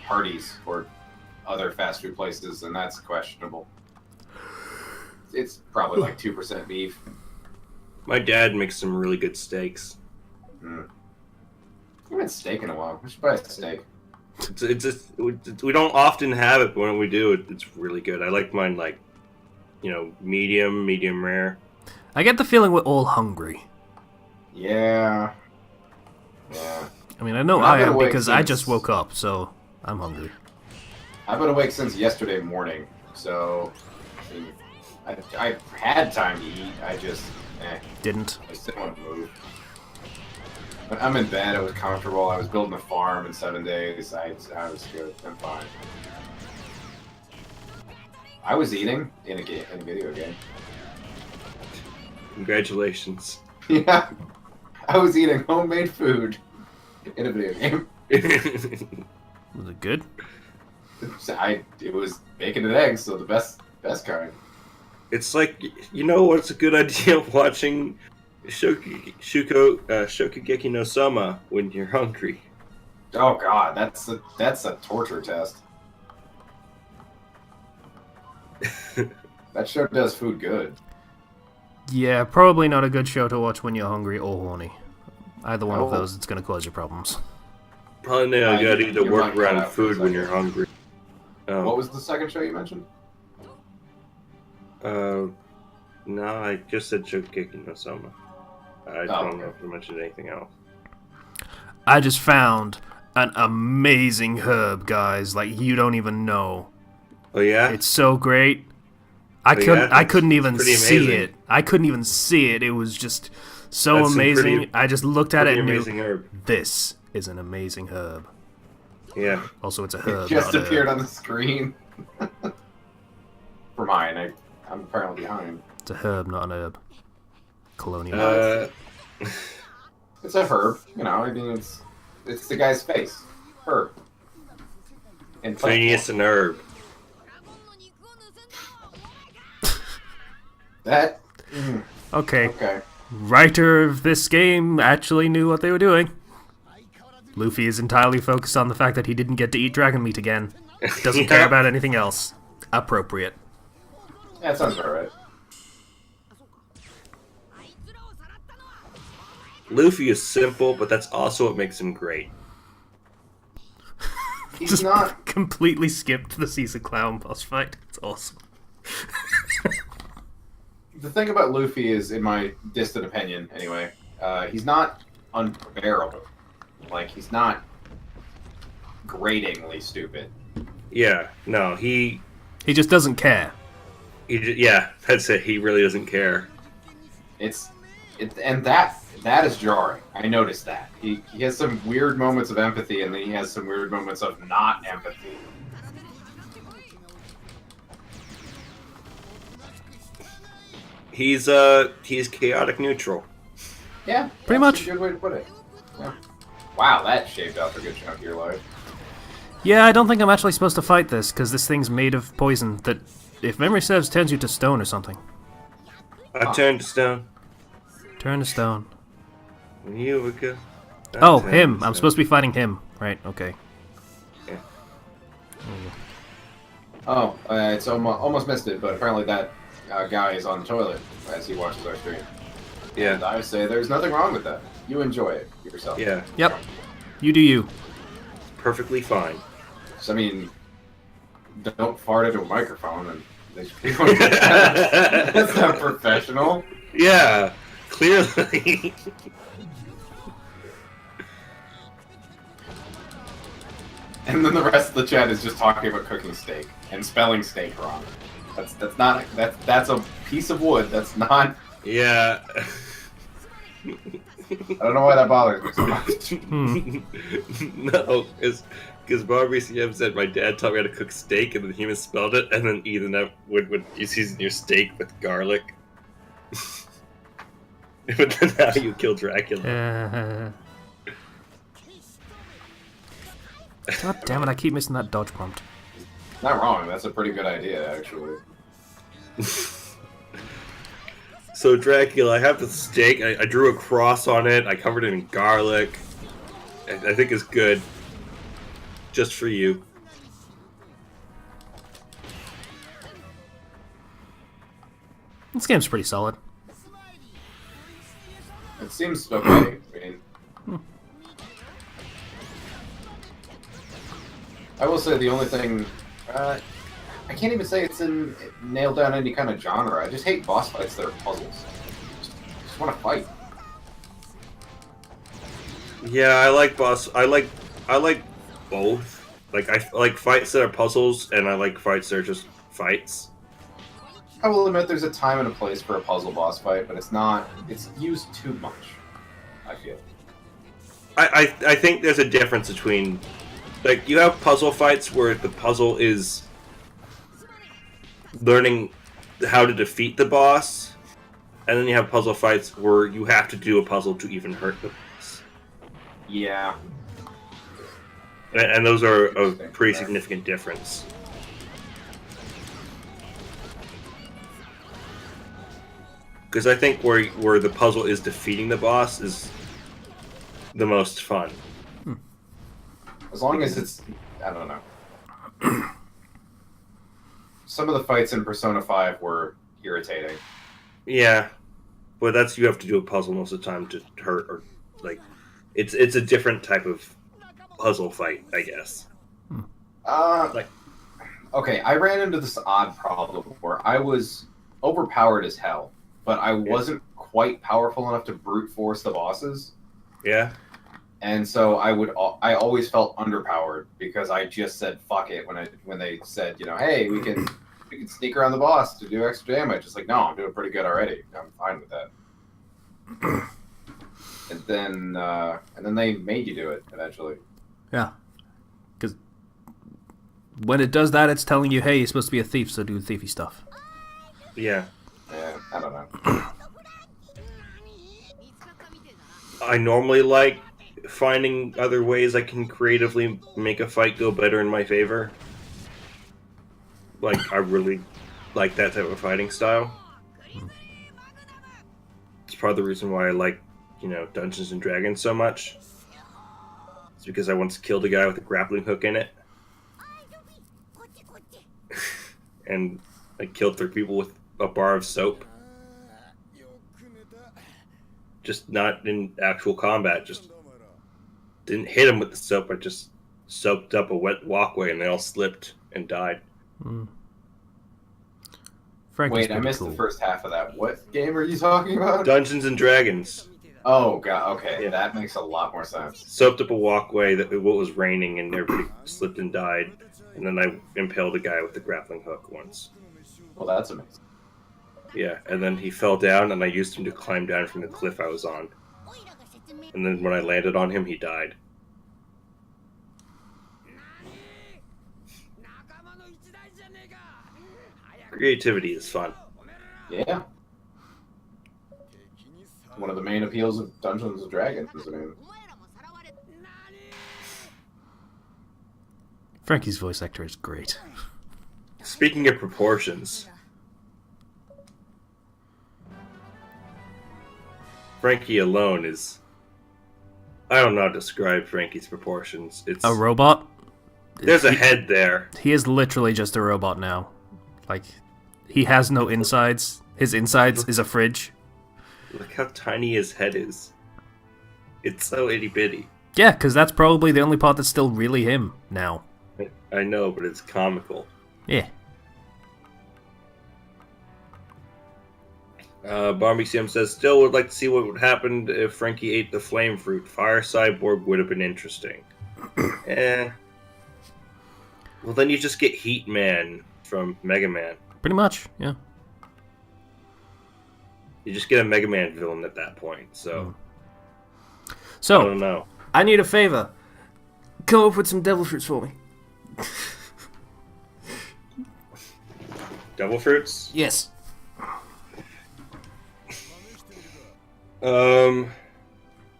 Hardee's or other fast food places, and that's questionable. It's probably like 2% beef. My dad makes some really good steaks. I haven't had steak in a while. We should buy a steak. It's just, we don't often have it, but when we do, it's really good. I like mine medium rare. I get the feeling we're all hungry. Yeah. I mean, I know I am because I just woke up, so I'm hungry. I've been awake since yesterday morning, so I had time to eat. I just didn't. I just didn't want to move. But I'm in bed. I was comfortable. I was building a farm in 7 days. I was good. I'm fine. I was eating in a video game. Congratulations. Yeah, I was eating homemade food in a video game. Was it good? It was bacon and eggs, so the best kind. It's like, what's a good idea of watching Shokugeki no Sama when you're hungry. Oh god, that's a torture test. That show does food good. Yeah, probably not a good show to watch when you're hungry or horny. Either one of Oh. those, it's going to cause you problems. Probably not good you- to you work might cut around out for a food when you're second. hungry. What was the second show you mentioned? No, I just said Shokugeki no Soma. I don't know if I mentioned anything else. I just found an amazing herb, guys. Like, you don't even know. Oh yeah? It's so great. I Oh, couldn't. yeah? I couldn't It's even pretty see amazing. it. I couldn't even see it. It was just so That's some amazing. pretty- I just looked at it Pretty and knew amazing herb. this is an amazing herb. Yeah. Also, it's a It herb. just not a appeared herb. on the screen. For mine, I'm apparently behind. It's a herb, not an herb. Colonial. It's a herb, you know. I mean, it's the guy's face. Herb. In plant Phineas form. and herb. That. Okay. Okay. Writer of this game actually knew what they were doing. Luffy is entirely focused on the fact that he didn't get to eat dragon meat again. Doesn't care Yeah. about anything else. Appropriate. Yeah, that sounds about right. Luffy is simple, but that's also what makes him great. He's Just not. completely skipped the Caesar Clown boss fight. It's awesome. The thing about Luffy is, in my distant opinion, anyway, he's not unbearable. Like, he's not gratingly stupid. Yeah. No, he He just doesn't care. yeah, that's it. He really doesn't care. And that is jarring. I noticed that. He has some weird moments of empathy, and then he has some weird moments of not empathy. He's chaotic neutral. Yeah, Pretty that's much. a good way to put it. Yeah. Wow, that shaved off a good chunk of your life. Yeah, I don't think I'm actually supposed to fight this, because this thing's made of poison that, if memory serves, turns you to stone or something. I turned to stone. Turn to stone. When you were good. I Oh, turned him. to I'm stone. supposed to be fighting him. Right, okay. Yeah. Oh, it's almost missed it, but apparently that guy is on the toilet as he watches our stream. And Yeah. I say there's nothing wrong with that. You enjoy it yourself. Yeah. Yep. You do you. Perfectly fine. So, I mean, don't fart into a microphone and they should be That's not professional. Yeah. Clearly. And then the rest of the chat is just talking about cooking steak and spelling steak wrong. That's a piece of wood. That's not. Yeah. I don't know why that bothers me so much. No, because Barbie CM said my dad taught me how to cook steak, and then he misspelled it, and then Ethan would season your steak with garlic. But then how you kill Dracula? God damn it, I keep missing that dodge prompt. Not wrong. That's a pretty good idea, actually. So Dracula, I have the steak. I drew a cross on it. I covered it in garlic. I think it's good. Just for you. This game's pretty solid. It seems okay. I mean, I will say the only thing. I can't even say it's nailed down any kind of genre. I just hate boss fights that are puzzles. Just want to fight. Yeah, I like both. Like I like fights that are puzzles, and I like fights that are just fights. I will admit there's a time and a place for a puzzle boss fight, but it's not. It's used too much. I feel. I think there's a difference between, like, you have puzzle fights where the puzzle is learning how to defeat the boss, and then you have puzzle fights where you have to do a puzzle to even hurt the boss. Yeah. And those are a pretty significant difference. Because I think where the puzzle is defeating the boss is the most fun. As long as it's, I don't know. some of the fights in Persona 5 were irritating. Yeah, but that's you have to do a puzzle most of the time to hurt or like it's a different type of puzzle fight, I guess. Like, okay, I ran into this odd problem where I was overpowered as hell, but I wasn't quite powerful enough to brute force the bosses. Yeah. And so I always felt underpowered because I just said fuck it when they said, you know, hey, we can sneak around the boss to do extra damage. It's like, no, I'm doing pretty good already. I'm fine with that. And then they made you do it eventually. Yeah. Because when it does that, it's telling you, hey, you're supposed to be a thief, so do thiefy stuff. Yeah. Yeah, I don't know. I normally like finding other ways I can creatively make a fight go better in my favor. Like, I really like that type of fighting style. It's part of the reason why I like, Dungeons and Dragons so much. It's because I once killed a guy with a grappling hook in it. And I killed 3 people with a bar of soap. Just not in actual combat, just didn't hit him with the soap, I just soaked up a wet walkway and they all slipped and died. Wait, I missed the first half of that. What game are you talking about? Dungeons and Dragons. Oh, God, okay, Yeah. That makes a lot more sense. Soaked up a walkway that it was raining and everybody slipped and died. And then I impaled a guy with a grappling hook once. Well, that's amazing. Yeah, and then he fell down and I used him to climb down from the cliff I was on. And then when I landed on him, he died. Creativity is fun. Yeah. One of the main appeals of Dungeons and Dragons. I mean, Frankie's voice actor is great. Speaking of proportions, Frankie alone is... I don't know how to describe Frankie's proportions. It's A robot? There's a head there. He is literally just a robot now. Like, he has no insides. His insides is a fridge. Look how tiny his head is. It's so itty-bitty. Yeah, because that's probably the only part that's still really him now. I know, but it's comical. Yeah. Barmy Sim says, still would like to see what would happen if Frankie ate the flame fruit. Fire Cyborg would have been interesting. Well, then you just get Heat Man from Mega Man. Pretty much, yeah. You just get a Mega Man villain at that point, so... So, I don't know. I need a favor. Come up with some devil fruits for me. Devil fruits? Yes.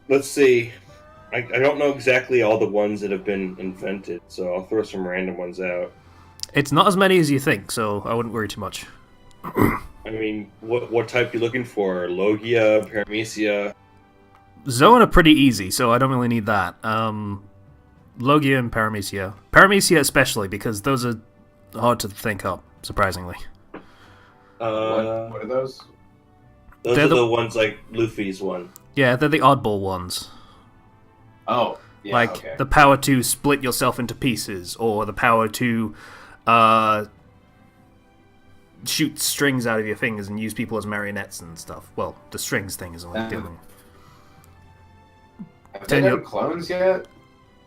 Let's see. I don't know exactly all the ones that have been invented, so I'll throw some random ones out. It's not as many as you think, so I wouldn't worry too much. I mean, what type you looking for? Logia, Paramecia? Zoan are pretty easy, so I don't really need that. Logia and Paramecia. Paramecia especially, because those are hard to think up, surprisingly. what are those? Those They're are the ones like Luffy's one. Yeah, they're the oddball ones. Oh, yeah, Like, okay. the power to split yourself into pieces, or the power to shoot strings out of your fingers and use people as marionettes and stuff. Well, the strings thing is only dealing. Have they done clones yet?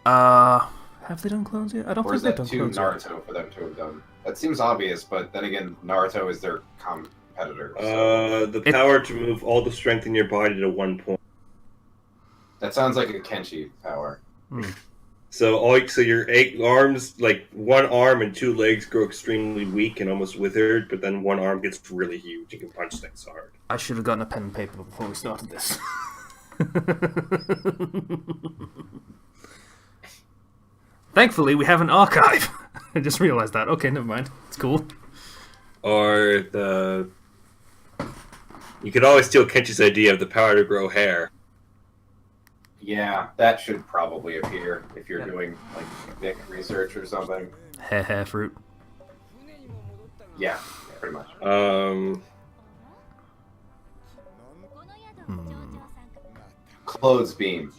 Have they done clones yet? I don't Or think is they've that done too clones yet. Naruto for them to have done? That seems obvious, but then again, Naruto is their competitor. So. The power to move all the strength in your body to one point. That sounds like a Kenshi power. So your 8 arms, like 1 arm and 2 legs grow extremely weak and almost withered, but then 1 arm gets really huge. You can punch things hard. I should have gotten a pen and paper before we started this. Thankfully, we have an archive. I just realized that. Okay, never mind. It's cool. Or you could always steal Kenshi's idea of the power to grow hair. Yeah, that should probably appear if you're doing like Vic research or something. Hair fruit. Yeah, pretty much. Clothes beam.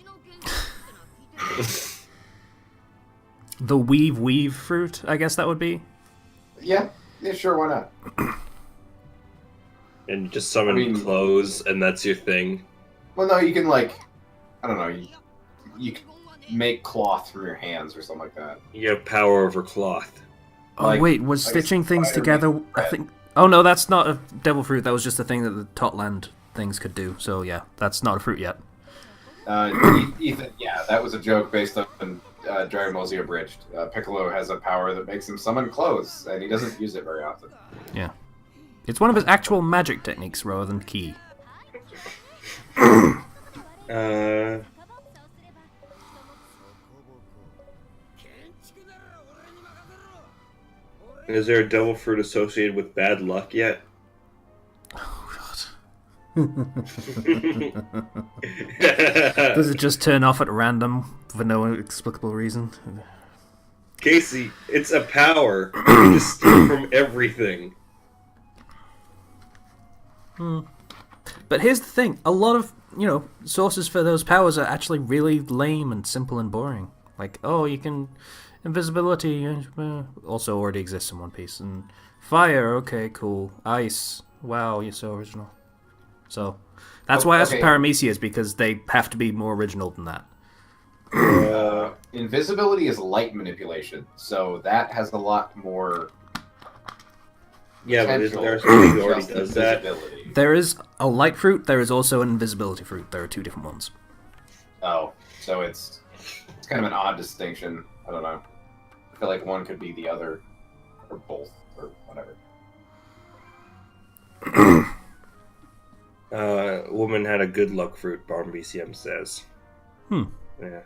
The weave fruit, I guess that would be. Yeah, sure, why not? And you just summon clothes, and that's your thing. Well, no, you can I don't know, you can make cloth from your hands or something like that. You have power over cloth. Oh wait, was stitching things together? I think. Oh no, that's not a devil fruit. That was just a thing that the Totland things could do. So yeah, that's not a fruit yet. Ethan, yeah, that was a joke based on Dragon Ball Z Abridged. Piccolo has a power that makes him summon clothes, and he doesn't use it very often. Yeah. It's one of his actual magic techniques rather than ki. Is there a devil fruit associated with bad luck yet? Oh, God. Does it just turn off at random for no explicable reason? Casey, it's a power. You just steal from everything. But here's the thing. A lot of, sources for those powers are actually really lame and simple and boring. Like, oh, you can... Invisibility also already exists in One Piece. And fire, okay, cool. Ice, wow, you're so original. So, that's why I asked for Paramecias, because they have to be more original than that. Invisibility is light manipulation, so that has a lot more... Yeah, but isn't there something who already does that? There is a light fruit, there is also an invisibility fruit. There are two different ones. Oh, so it's kind of an odd distinction. I don't know. I feel like one could be the other, or both, or whatever. Woman had a good luck fruit, Bomb BCM says. Yeah.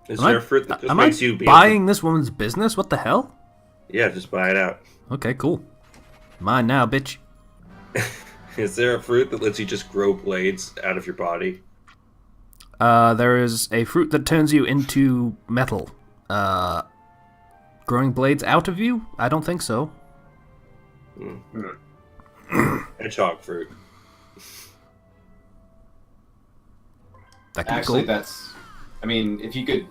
Is there a fruit that just am makes I you be buying this woman's business? What the hell? Yeah, just buy it out. Okay, cool. Mine now, bitch. Is there a fruit that lets you just grow blades out of your body? There is a fruit that turns you into metal. Growing blades out of you? I don't think so. Hedgehog fruit. That could Actually, be cool. I mean, if you could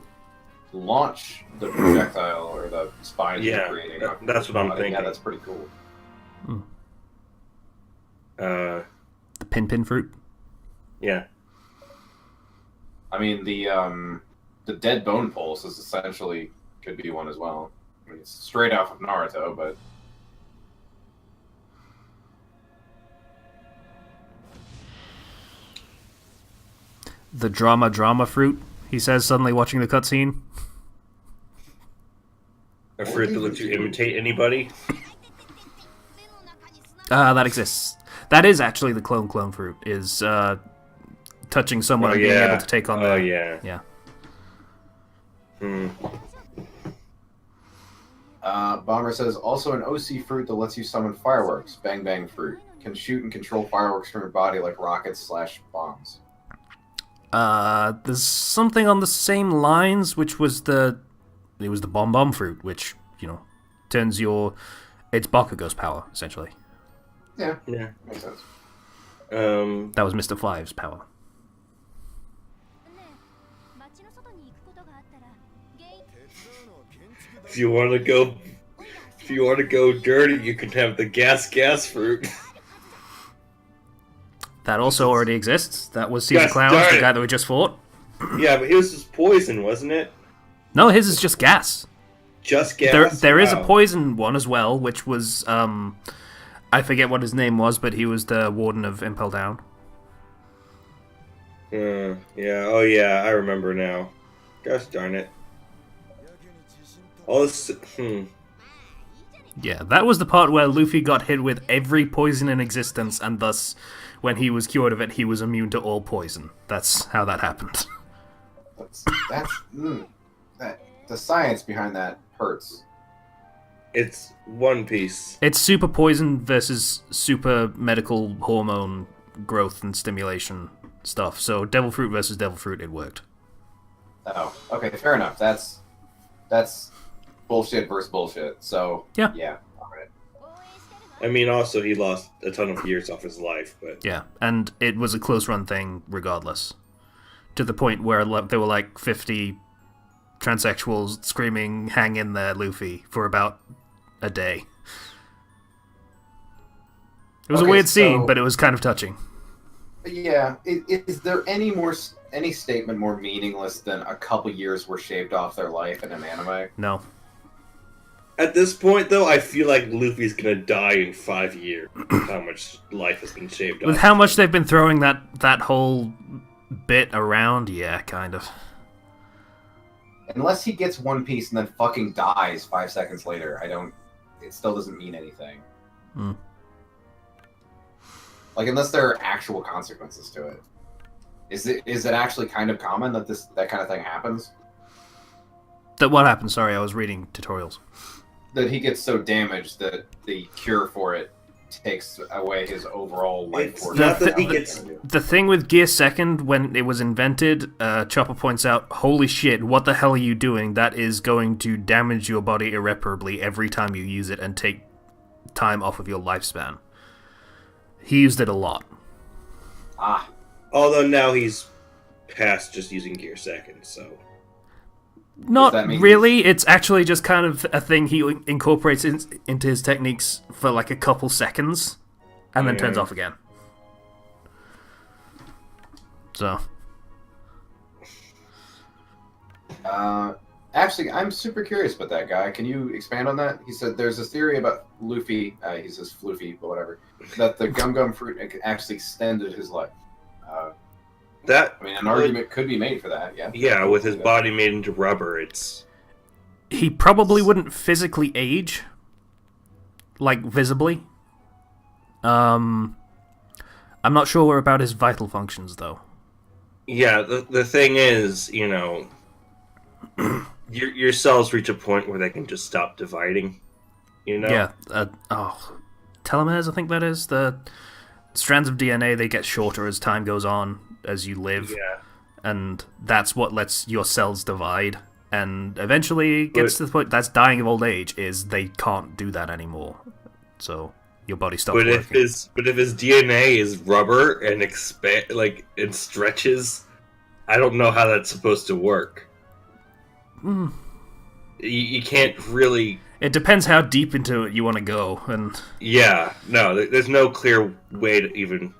launch the projectile or the spine you're creating... That's what I'm thinking. Yeah, that's pretty cool. The pin fruit? Yeah. I mean, the dead bone pulse is essentially could be one as well. I mean, it's straight off of Naruto, but The drama fruit, he says, suddenly watching the cutscene. A fruit that lets you imitate anybody? That exists. That is actually the clone fruit, is touching someone and being able to take on their... Yeah. Bomber says, also an OC fruit that lets you summon fireworks. Bang Bang fruit. Can shoot and control fireworks from your body like rockets/bombs. There's something on the same lines, which was the bomb fruit, which, turns it's Bakugo's power, essentially. Yeah. Makes sense. That was Mr. Five's power. If you want to go dirty, you can have the gas fruit. That also already exists. That was Caesar Clowns, the guy that we just fought. Yeah, but his was poison, wasn't it? No, his is just gas. Just gas? There is a poison one as well, which was, I forget what his name was, but he was the Warden of Impel Down. I remember now. Gosh darn it. All this... Yeah, that was the part where Luffy got hit with every poison in existence, and thus, when he was cured of it, he was immune to all poison. That's how that happened. The science behind that hurts. It's One Piece. It's super poison versus super medical hormone growth and stimulation stuff. So Devil Fruit versus Devil Fruit, it worked. Oh, okay, fair enough. That's bullshit versus bullshit. So Yeah. all right. I mean, also he lost a ton of years off his life, but Yeah, and it was a close run thing regardless. To the point where there were like 50 transsexuals screaming, "Hang in there, Luffy," for about a day. It was a weird scene, but it was kind of touching. Yeah, is there any statement more meaningless than a couple years were shaved off their life in an anime? No. at this point, though, I feel like Luffy's gonna die in 5 years. How much life has been shaved off. With how much they've been throwing that whole bit around, yeah, kind of. Unless he gets One Piece and then fucking dies 5 seconds later, it still doesn't mean anything. Hmm. Like, unless there are actual consequences to it. Is it actually kind of common that that kind of thing happens? That what happened? Sorry, I was reading tutorials. That he gets so damaged that the cure for it takes away his overall life It's force. not that he gets... The thing with Gear Second, when it was invented, Chopper points out, "Holy shit, what the hell are you doing? That is going to damage your body irreparably every time you use it and take time off of your lifespan." He used it a lot. Ah. Although now he's past just using Gear Second, so... Not really. It's actually just kind of a thing he incorporates into his techniques for like a couple seconds, and then turns off again. So. Actually, I'm super curious about that guy. Can you expand on that? He said there's this theory about Luffy, he says Floofy, but whatever, that the Gum Gum fruit actually extended his life. An argument could be made for that, yeah. Yeah, with his body made into rubber, it's... He probably wouldn't physically age, like, visibly. I'm not sure about his vital functions, though. Yeah, the thing is, you know... your cells reach a point where they can just stop dividing, you know? Yeah, telomeres, I think that is. The strands of DNA, they get shorter as time goes on, as you live. Yeah. And that's what lets your cells divide. And eventually it gets to the point that's dying of old age, is they can't do that anymore. So your body stops working. But if his DNA is rubber and and stretches, I don't know how that's supposed to work. You can't really... It depends how deep into it you want to go, and... Yeah, no, there's no clear way to even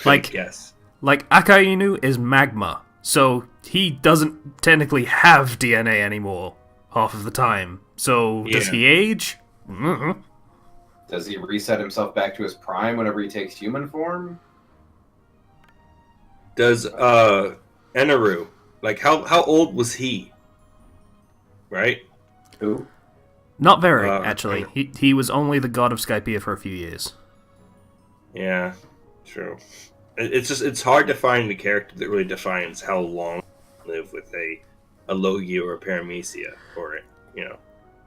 guess. Like, Akainu is magma, so he doesn't technically have DNA anymore half of the time. So, does he age? Mm-hmm. Does he reset himself back to his prime whenever he takes human form? Does, Eneru, like, how old was he? Right? Who? Not very, actually. He was only the god of Skypiea for a few years. Yeah, true. It's hard to find a character that really defines how long you live with a Logia or a Paramecia, or, you know.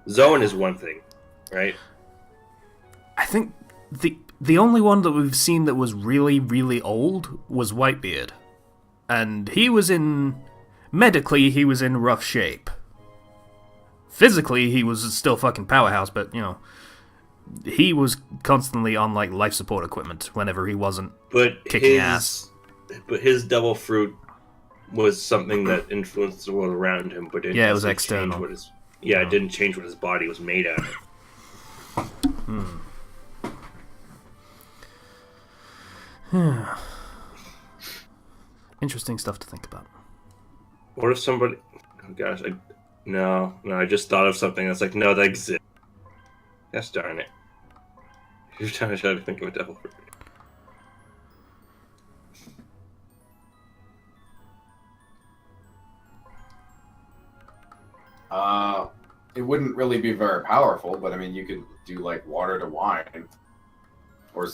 Zoan is one thing, right? I think the only one that we've seen that was really, really old was Whitebeard. And medically, he was in rough shape. Physically, he was still fucking powerhouse, but, you know, he was constantly on, like, life support equipment whenever he wasn't kicking ass. But his devil fruit was something that influenced the world around him, but it was external. It didn't change what his body was made out of. Interesting stuff to think about. What if somebody... Oh, gosh, No, I just thought of something that's like, no, that exists. Gosh darn it. You're trying to think of a devil fruit. It wouldn't really be very powerful, but I mean, you could do like water to wine. Or,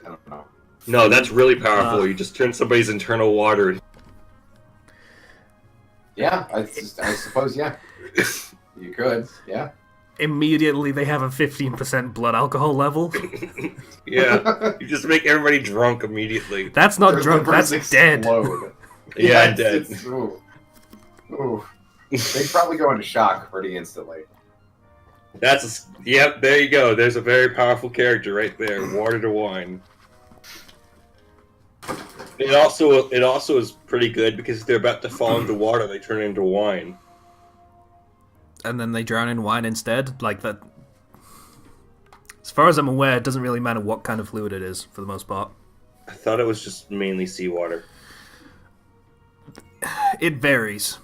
I don't know. No, that's really powerful. You just turn somebody's internal water. Yeah, I suppose, yeah. You could, yeah. Immediately they have a 15% blood alcohol level. Yeah, you just make everybody drunk immediately. That's not drunk, that's dead. Yeah, dead. Ooh. They'd probably go into shock pretty instantly. Yep, there you go. There's a very powerful character right there. Water to wine. It also is pretty good because if they're about to fall into water, they turn into wine. And then they drown in wine instead? Like that. As far as I'm aware, it doesn't really matter what kind of fluid it is, for the most part. I thought it was just mainly seawater. It varies.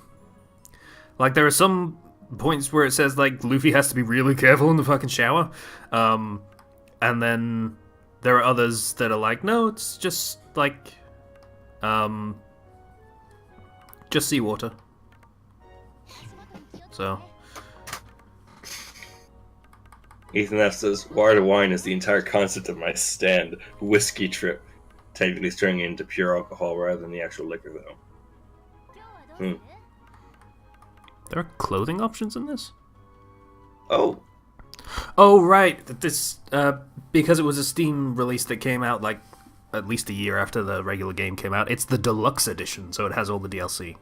Like, there are some points where it says, like, Luffy has to be really careful in the fucking shower. And then there are others that are like, no, it's just, like, just seawater. So... Ethan F says, water to wine is the entire concept of my stand. Whiskey trip. Technically turning it into pure alcohol rather than the actual liquor, though. There are clothing options in this? Oh. Oh, right. This, because it was a Steam release that came out, like, at least a year after the regular game came out, it's the deluxe edition, so it has all the DLC.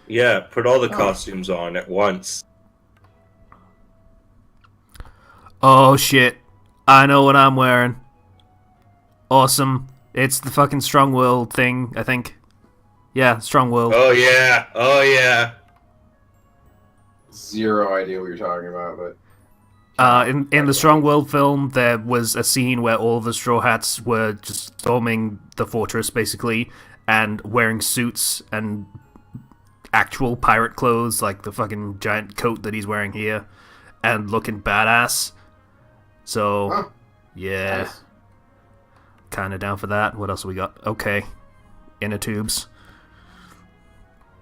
Yeah, put all the costumes on at once. Oh shit, I know what I'm wearing. Awesome. It's the fucking Strong World thing, I think. Yeah, Strong World. Oh yeah, oh yeah. Zero idea what you're talking about, but... In the Strong World film, there was a scene where all the Straw Hats were just storming the fortress, basically, and wearing suits and actual pirate clothes, like the fucking giant coat that he's wearing here, and looking badass. So, yeah. Nice. Kind of down for that. What else we got? Okay. Inner tubes.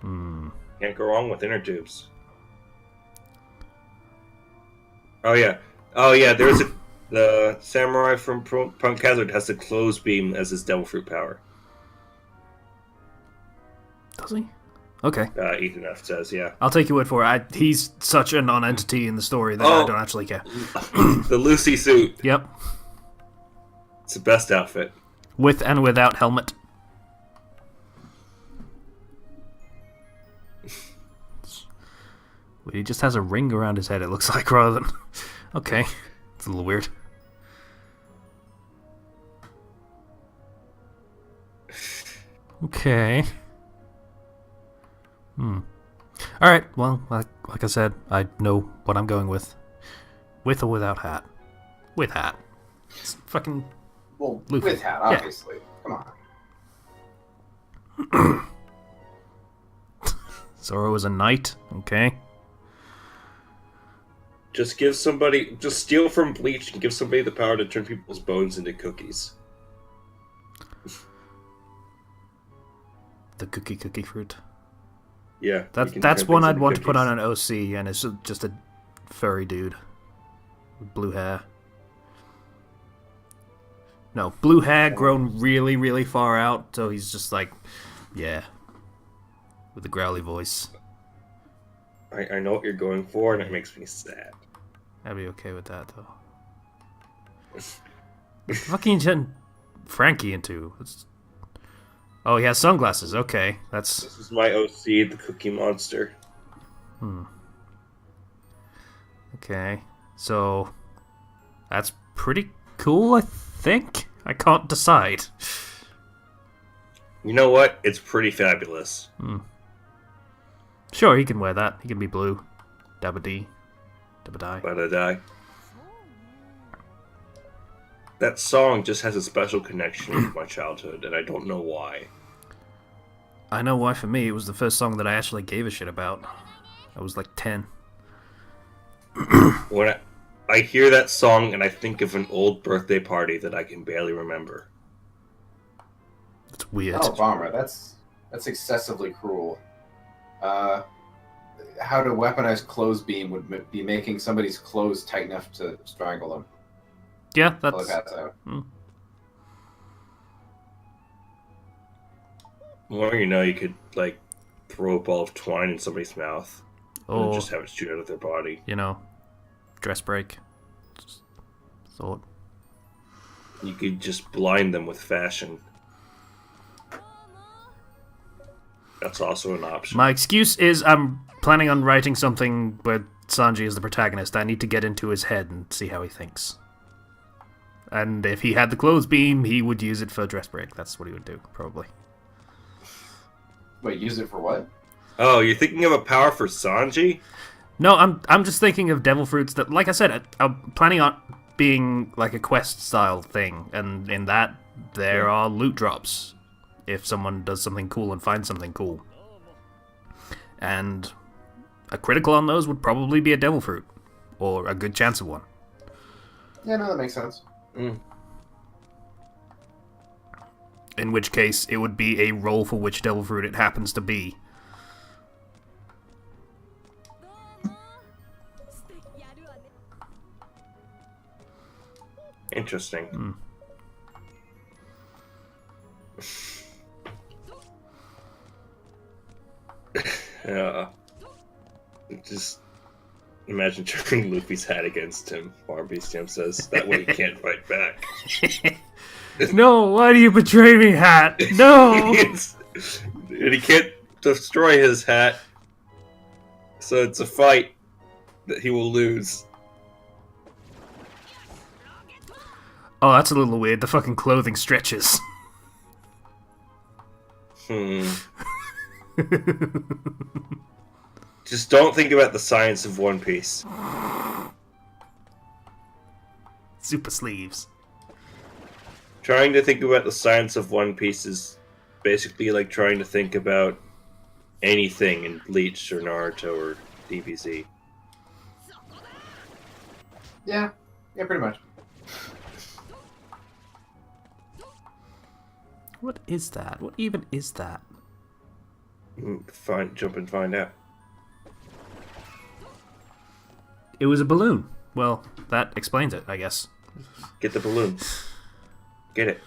Can't go wrong with inner tubes. Oh yeah. There's the samurai from Punk Hazard has the clothes beam as his devil fruit power. Does he? Okay. Ethan F says, yeah. I'll take your word for it. He's such a non-entity in the story that I don't actually care. The Lucy suit. Yep. It's the best outfit. With and without helmet. He just has a ring around his head, it looks like, rather than... Okay. It's a little weird. Okay. Alright, well, like I said, I know what I'm going with. With or without hat? With hat. It's fucking... Well, Luffy. with hat, obviously. Yeah. Come on. Zoro is a knight, okay. Just steal from Bleach and give somebody the power to turn people's bones into cookies. The cookie fruit. Yeah. That's one I'd want to put on an OC, and it's just a furry dude. With blue hair. No, blue hair grown really, really far out, so he's just like, yeah. With a growly voice. I know what you're going for, and it makes me sad. I'd be okay with that, though. What the fuck are you turn Frankie into? Oh, he has sunglasses. Okay, that's... This is my OC, the Cookie Monster. Okay, so... That's pretty cool, I think? I can't decide. You know what? It's pretty fabulous. Sure, he can wear that. He can be blue. Dabba-dee. Dabba-die. But I die. That song just has a special connection with my childhood, and I don't know why. I know why for me. It was the first song that I actually gave a shit about. I was like 10. When I hear that song and I think of an old birthday party that I can barely remember. It's weird. Oh, Bomber, that's excessively cruel. How to weaponize clothes beam would be making somebody's clothes tight enough to strangle them. Yeah, While that's... they pass out. Or, you could, throw a ball of twine in somebody's mouth. Or, And just have it shoot out of their body. Dress break. Just thought. You could just blind them with fashion. That's also an option. My excuse is I'm planning on writing something where Sanji is the protagonist. I need to get into his head and see how he thinks. And if he had the clothes beam, he would use it for dress break. That's what he would do, probably. Wait, use it for what? Oh, you're thinking of a power for Sanji? No, I'm just thinking of devil fruits that, like I said, I'm planning on being like a quest style thing, and in that there are loot drops if someone does something cool and finds something cool. And a critical on those would probably be a devil fruit, or a good chance of one. Yeah, no, that makes sense. In which case, it would be a roll for which devil fruit it happens to be. Interesting. Just imagine turning Luffy's hat against him, Beastium says. That way he can't fight back. No, why do you betray me, hat? No! And he can't destroy his hat, so it's a fight that he will lose. Oh, that's a little weird. The fucking clothing stretches. Just don't think about the science of One Piece. Super sleeves. Trying to think about the science of One Piece is basically like trying to think about anything in Bleach or Naruto or DBZ. Yeah, pretty much. What is that? What even is that? Jump and find out. It was a balloon. Well, that explains it, I guess. Get the balloon. Get it.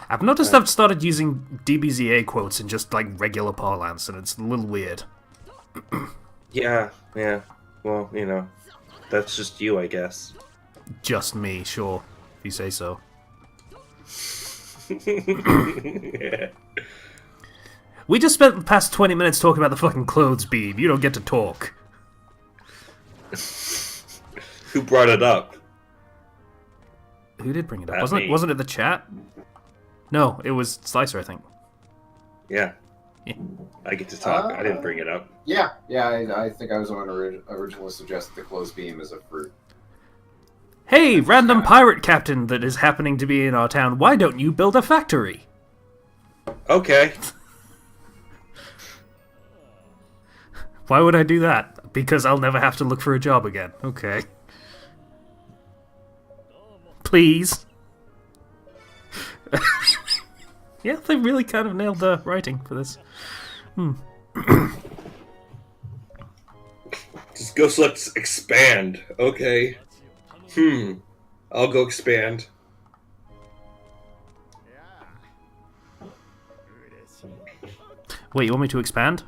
I've noticed I've started using DBZA quotes in just like regular parlance, and it's a little weird. Yeah. Well, you know, that's just you, I guess. Just me, sure, if you say so. Yeah. We just spent the past 20 minutes talking about the fucking clothes beam. You don't get to talk. Who brought it up? Who did bring it up? Not me. Wasn't it the chat? No, it was Slicer, I think. Yeah. Yeah. I get to talk. I didn't bring it up. Yeah, I think I was the one who originally suggested the closed beam as a fruit. Hey, random pirate captain that is happening to be in our town, why don't you build a factory? Okay. Why would I do that? Because I'll never have to look for a job again. Okay. Please. Yeah, they really kind of nailed the writing for this. Just go select expand. Okay. I'll go expand. Wait, you want me to expand?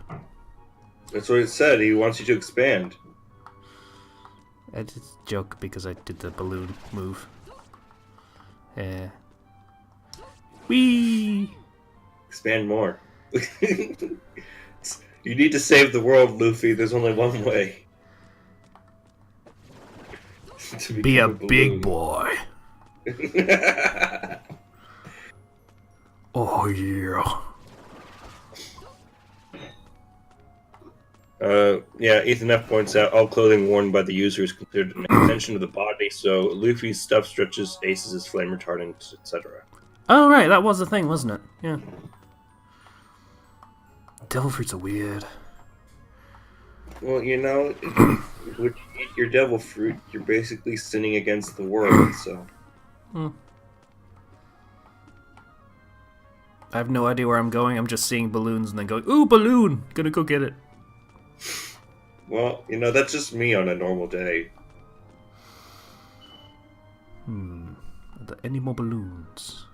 That's what it said. He wants you to expand. It's a joke because I did the balloon move. Yeah. Whee! Expand more. You need to save the world, Luffy. There's only one way. To Be a become big balloon. boy. Oh yeah. Yeah, Ethan F. points out all clothing worn by the user is considered an extension of the body, so Luffy's stuff stretches, Ace's is flame retardant, etc. Oh right, that was the thing, wasn't it? Yeah. Devil fruits are weird. Well, you know, when you eat your devil fruit, you're basically sinning against the world, so... I have no idea where I'm going, I'm just seeing balloons and then going, ooh, balloon! Gonna go get it. Well, you know, that's just me on a normal day. Are there any more balloons?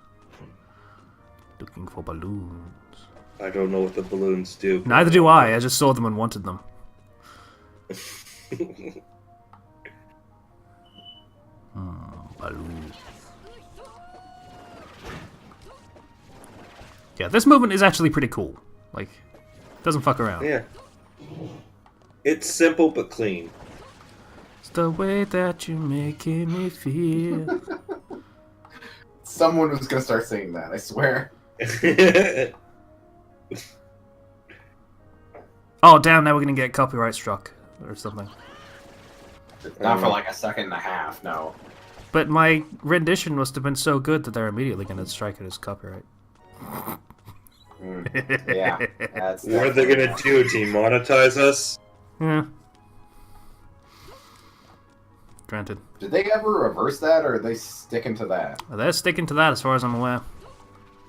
Looking for balloons. I don't know what the balloons do. Neither do I just saw them and wanted them. Balloons. Yeah, this movement is actually pretty cool. Like, doesn't fuck around. Yeah. It's simple but clean. It's the way that you're making me feel. Someone was gonna start singing that, I swear. Oh, damn, now we're gonna get copyright struck. Or something. Not for like a second and a half, no. But my rendition must have been so good that they're immediately gonna strike it as copyright. Yeah. That's What are they gonna do? Demonetize us? Yeah. Granted. Did they ever reverse that, or are they sticking to that? They're sticking to that as far as I'm aware.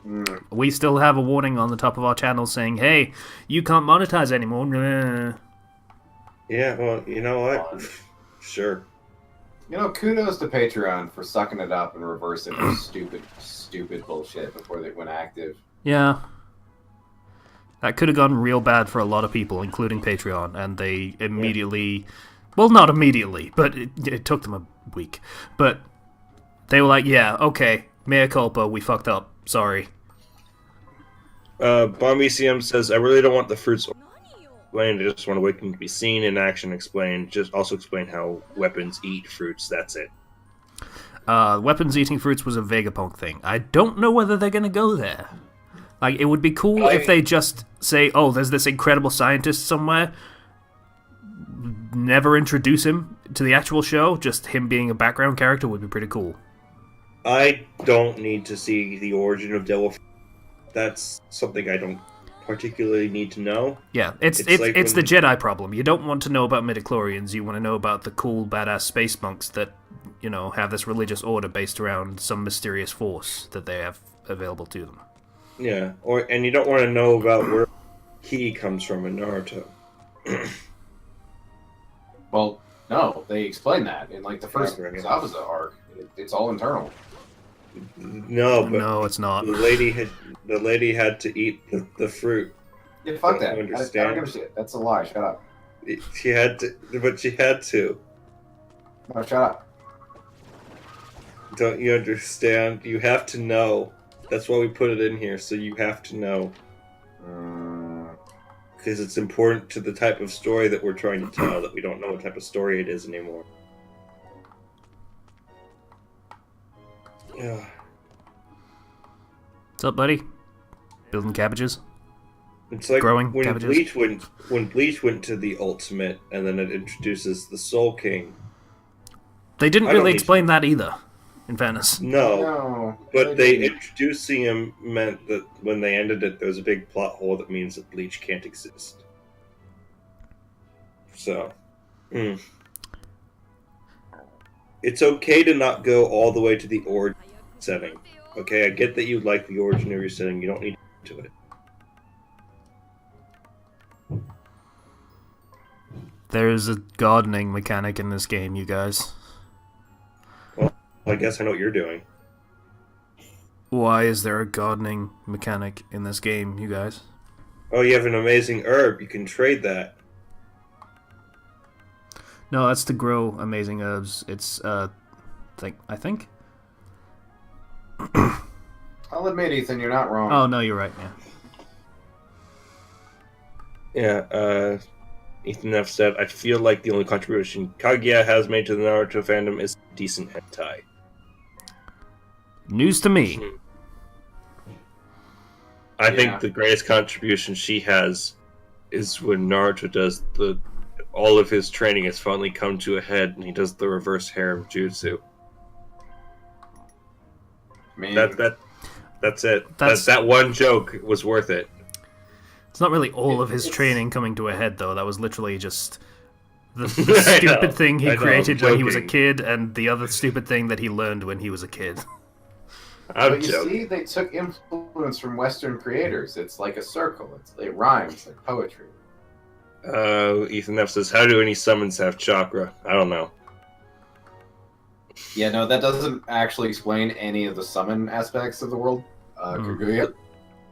Mm. We still have a warning on the top of our channel saying, hey, you can't monetize anymore. Nah. Yeah, well, you know what? Sure. You know, kudos to Patreon for sucking it up and reversing their stupid bullshit before they went active. Yeah. That could have gone real bad for a lot of people, including Patreon, and they immediately... Well, not immediately, but it took them a week. But they were like, yeah, okay, mea culpa, we fucked up, sorry. Bomb ECM says, I really don't want the fruits explained, I just want to wait them to be seen in action explained. Just also explain how weapons eat fruits, that's it. Weapons eating fruits was a Vegapunk thing. I don't know whether they're gonna go there. Like, it would be cool if they just say, oh, there's this incredible scientist somewhere, never introduce him to the actual show, just him being a background character would be pretty cool. I don't need to see the origin of Devil. That's something I don't particularly need to know. Yeah, it's like the Jedi problem. You don't want to know about midichlorians, you want to know about the cool, badass space monks that, you know, have this religious order based around some mysterious force that they have available to them. Yeah, and you don't want to know about where Ki comes from in Naruto. Well, no, they explain that in like the first Yeah, right. Zabuza arc. It's all internal. No, but No, it's not. the lady had to eat the fruit. Yeah, fuck Don't that. you I don't understand? give a shit. That's a lie. Shut up. She had to, but she had to. No, shut up. Don't you understand? You have to know. That's why we put it in here, so you have to know. Because it's important to the type of story that we're trying to tell, that we don't know what type of story it is anymore. Yeah. What's up, buddy? Building cabbages? It's like Growing when cabbages? Bleach went to the ultimate, and then it introduces the Soul King. They didn't I don't really need explain that either, in fairness. No, but introducing him meant that when they ended it, there was a big plot hole that means that Bleach can't exist. So, it's okay to not go all the way to the origin setting. Okay, I get that you like the origin of your setting. You don't need to do it. There's a gardening mechanic in this game, you guys. Well, I guess I know what you're doing. Why is there a gardening mechanic in this game, you guys? Oh, you have an amazing herb. You can trade that. No, that's to grow amazing herbs. It's, I think? I'll admit, Ethan, you're not wrong. Oh, no, you're right, yeah. Yeah, Ethan F. said, I feel like the only contribution Kaguya has made to the Naruto fandom is decent hentai. News to me. I think the greatest contribution she has is when Naruto does all of his training has finally come to a head, and he does the reverse harem jutsu. I mean, That's it. That one joke was worth it. It's not really all of his training coming to a head, though. That was literally just the I stupid know, thing he I know, created when he was a joking. kid, and the other stupid thing that he learned when he was a kid. I'm but you joking. see, they took influence from Western creators. It's like a circle. It rhymes like poetry. Ethan F. says, how do any summons have chakra? I don't know. Yeah, no, that doesn't actually explain any of the summon aspects of the world. Kaguya.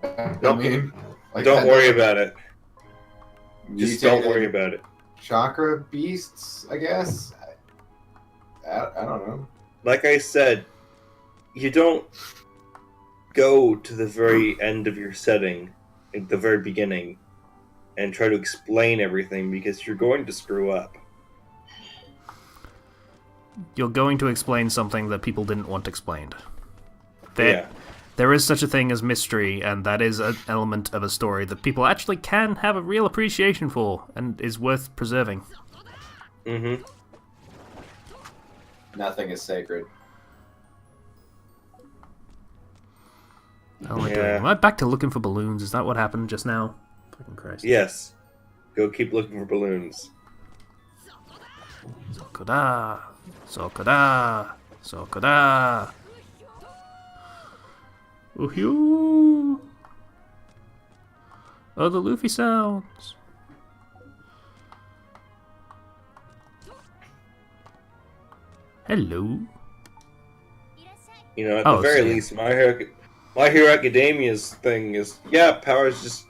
I mean, like, Don't that worry doesn't- about it. Just don't mutated worry about it. Chakra beasts, I guess. I don't know. Like I said, you don't go to the very end of your setting, at the very beginning, and try to explain everything because you're going to screw up. You're going to explain something that people didn't want explained. Yeah. There is such a thing as mystery, and that is an element of a story that people actually can have a real appreciation for, and is worth preserving. Mm-hmm. Nothing is sacred. How am I doing? Am I back to looking for balloons? Is that what happened just now? Fucking Christ. Yes. Go keep looking for balloons. Sokoda! Sokoda! Sokoda! Ooh-hoo! Oh, the Luffy sounds! Hello? You know, at the very least, My Hero Academia's thing is, yeah, powers just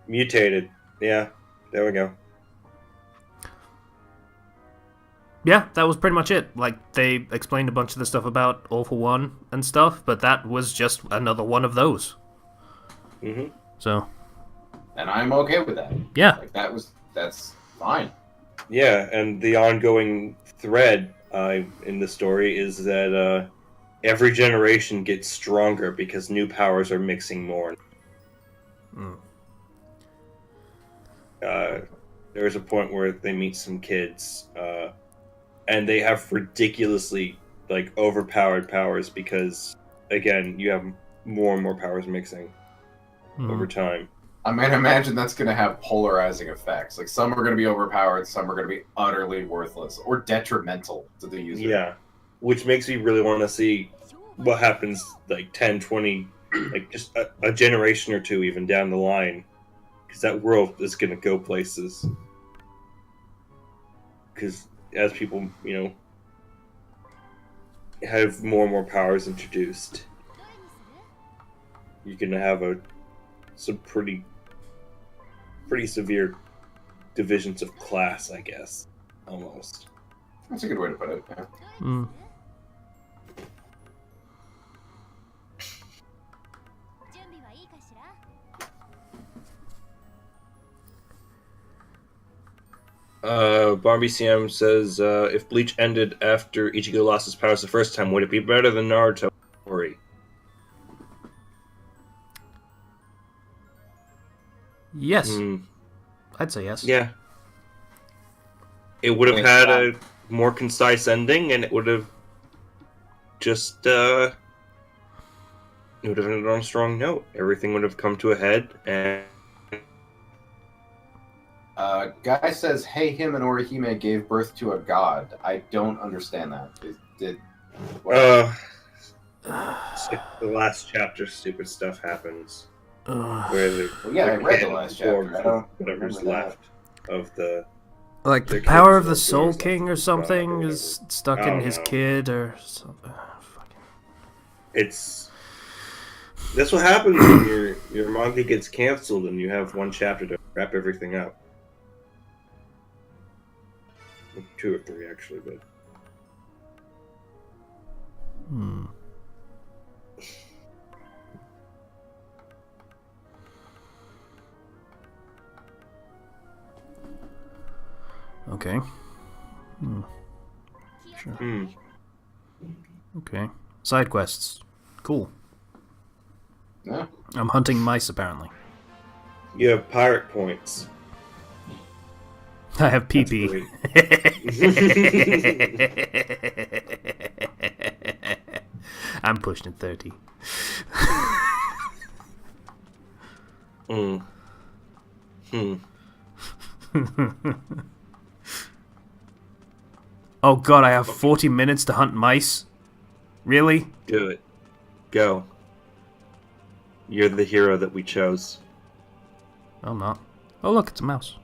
mutated. Yeah, there we go. Yeah, that was pretty much it. Like, they explained a bunch of the stuff about All for One and stuff, but that was just another one of those. Mm-hmm. So. And I'm okay with that. Yeah. Like, that's fine. Yeah, and the ongoing thread in the story is that every generation gets stronger because new powers are mixing more. There's a point where they meet some kids, and they have ridiculously overpowered powers because, again, you have more and more powers mixing over time. I mean, imagine that's going to have polarizing effects. Like, some are going to be overpowered, some are going to be utterly worthless or detrimental to the user. Yeah, which makes me really want to see what happens 10, 20, just a generation or two even down the line. Because that world is going to go places. Because as people, have more and more powers introduced, you're going to have some pretty severe divisions of class, I guess, almost. That's a good way to put it, yeah. Barbie CM says, if Bleach ended after Ichigo lost his powers the first time, would it be better than Naruto? Story? Yes. I'd say yes. Yeah. It would have had a more concise ending, and it would have just, it would have ended on a strong note. Everything would have come to a head, and... Guy says, hey, him and Orihime gave birth to a god. I don't understand that. The last chapter, stupid stuff happens. Where I read the last chapter. I don't whatever's left of the... Like, the power of the Soul King or something is stuck in his kid or something. It's... That's what happens when your manga gets canceled and you have one chapter to wrap everything up. 2 or 3, actually, but... Okay. Sure. Okay. Side quests. Cool. Yeah. I'm hunting mice, apparently. You have pirate points. I have PP. I'm pushing 30. Oh god, I have 40 minutes to hunt mice? Really? Do it. Go. You're the hero that we chose. I'm not. Oh look, it's a mouse.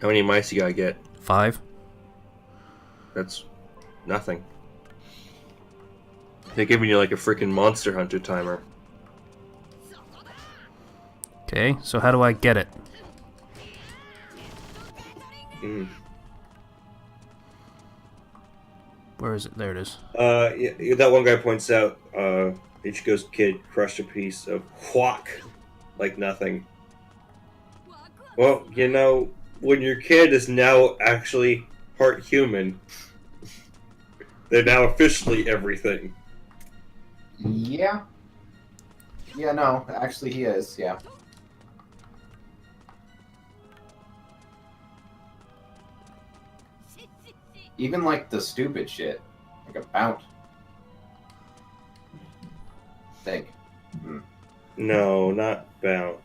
How many mice you gotta get? 5. That's nothing. They're giving you like a freaking Monster Hunter timer. Okay, so how do I get it? Where is it? There it is. Yeah, that one guy points out, Ichigo's kid crushed a piece of quack like nothing. Well, you know, when your kid is now actually part human, they're now officially everything. Yeah. Yeah, no, actually he is, yeah. Even like the stupid shit. Like a bounce. Think. No, not bounce.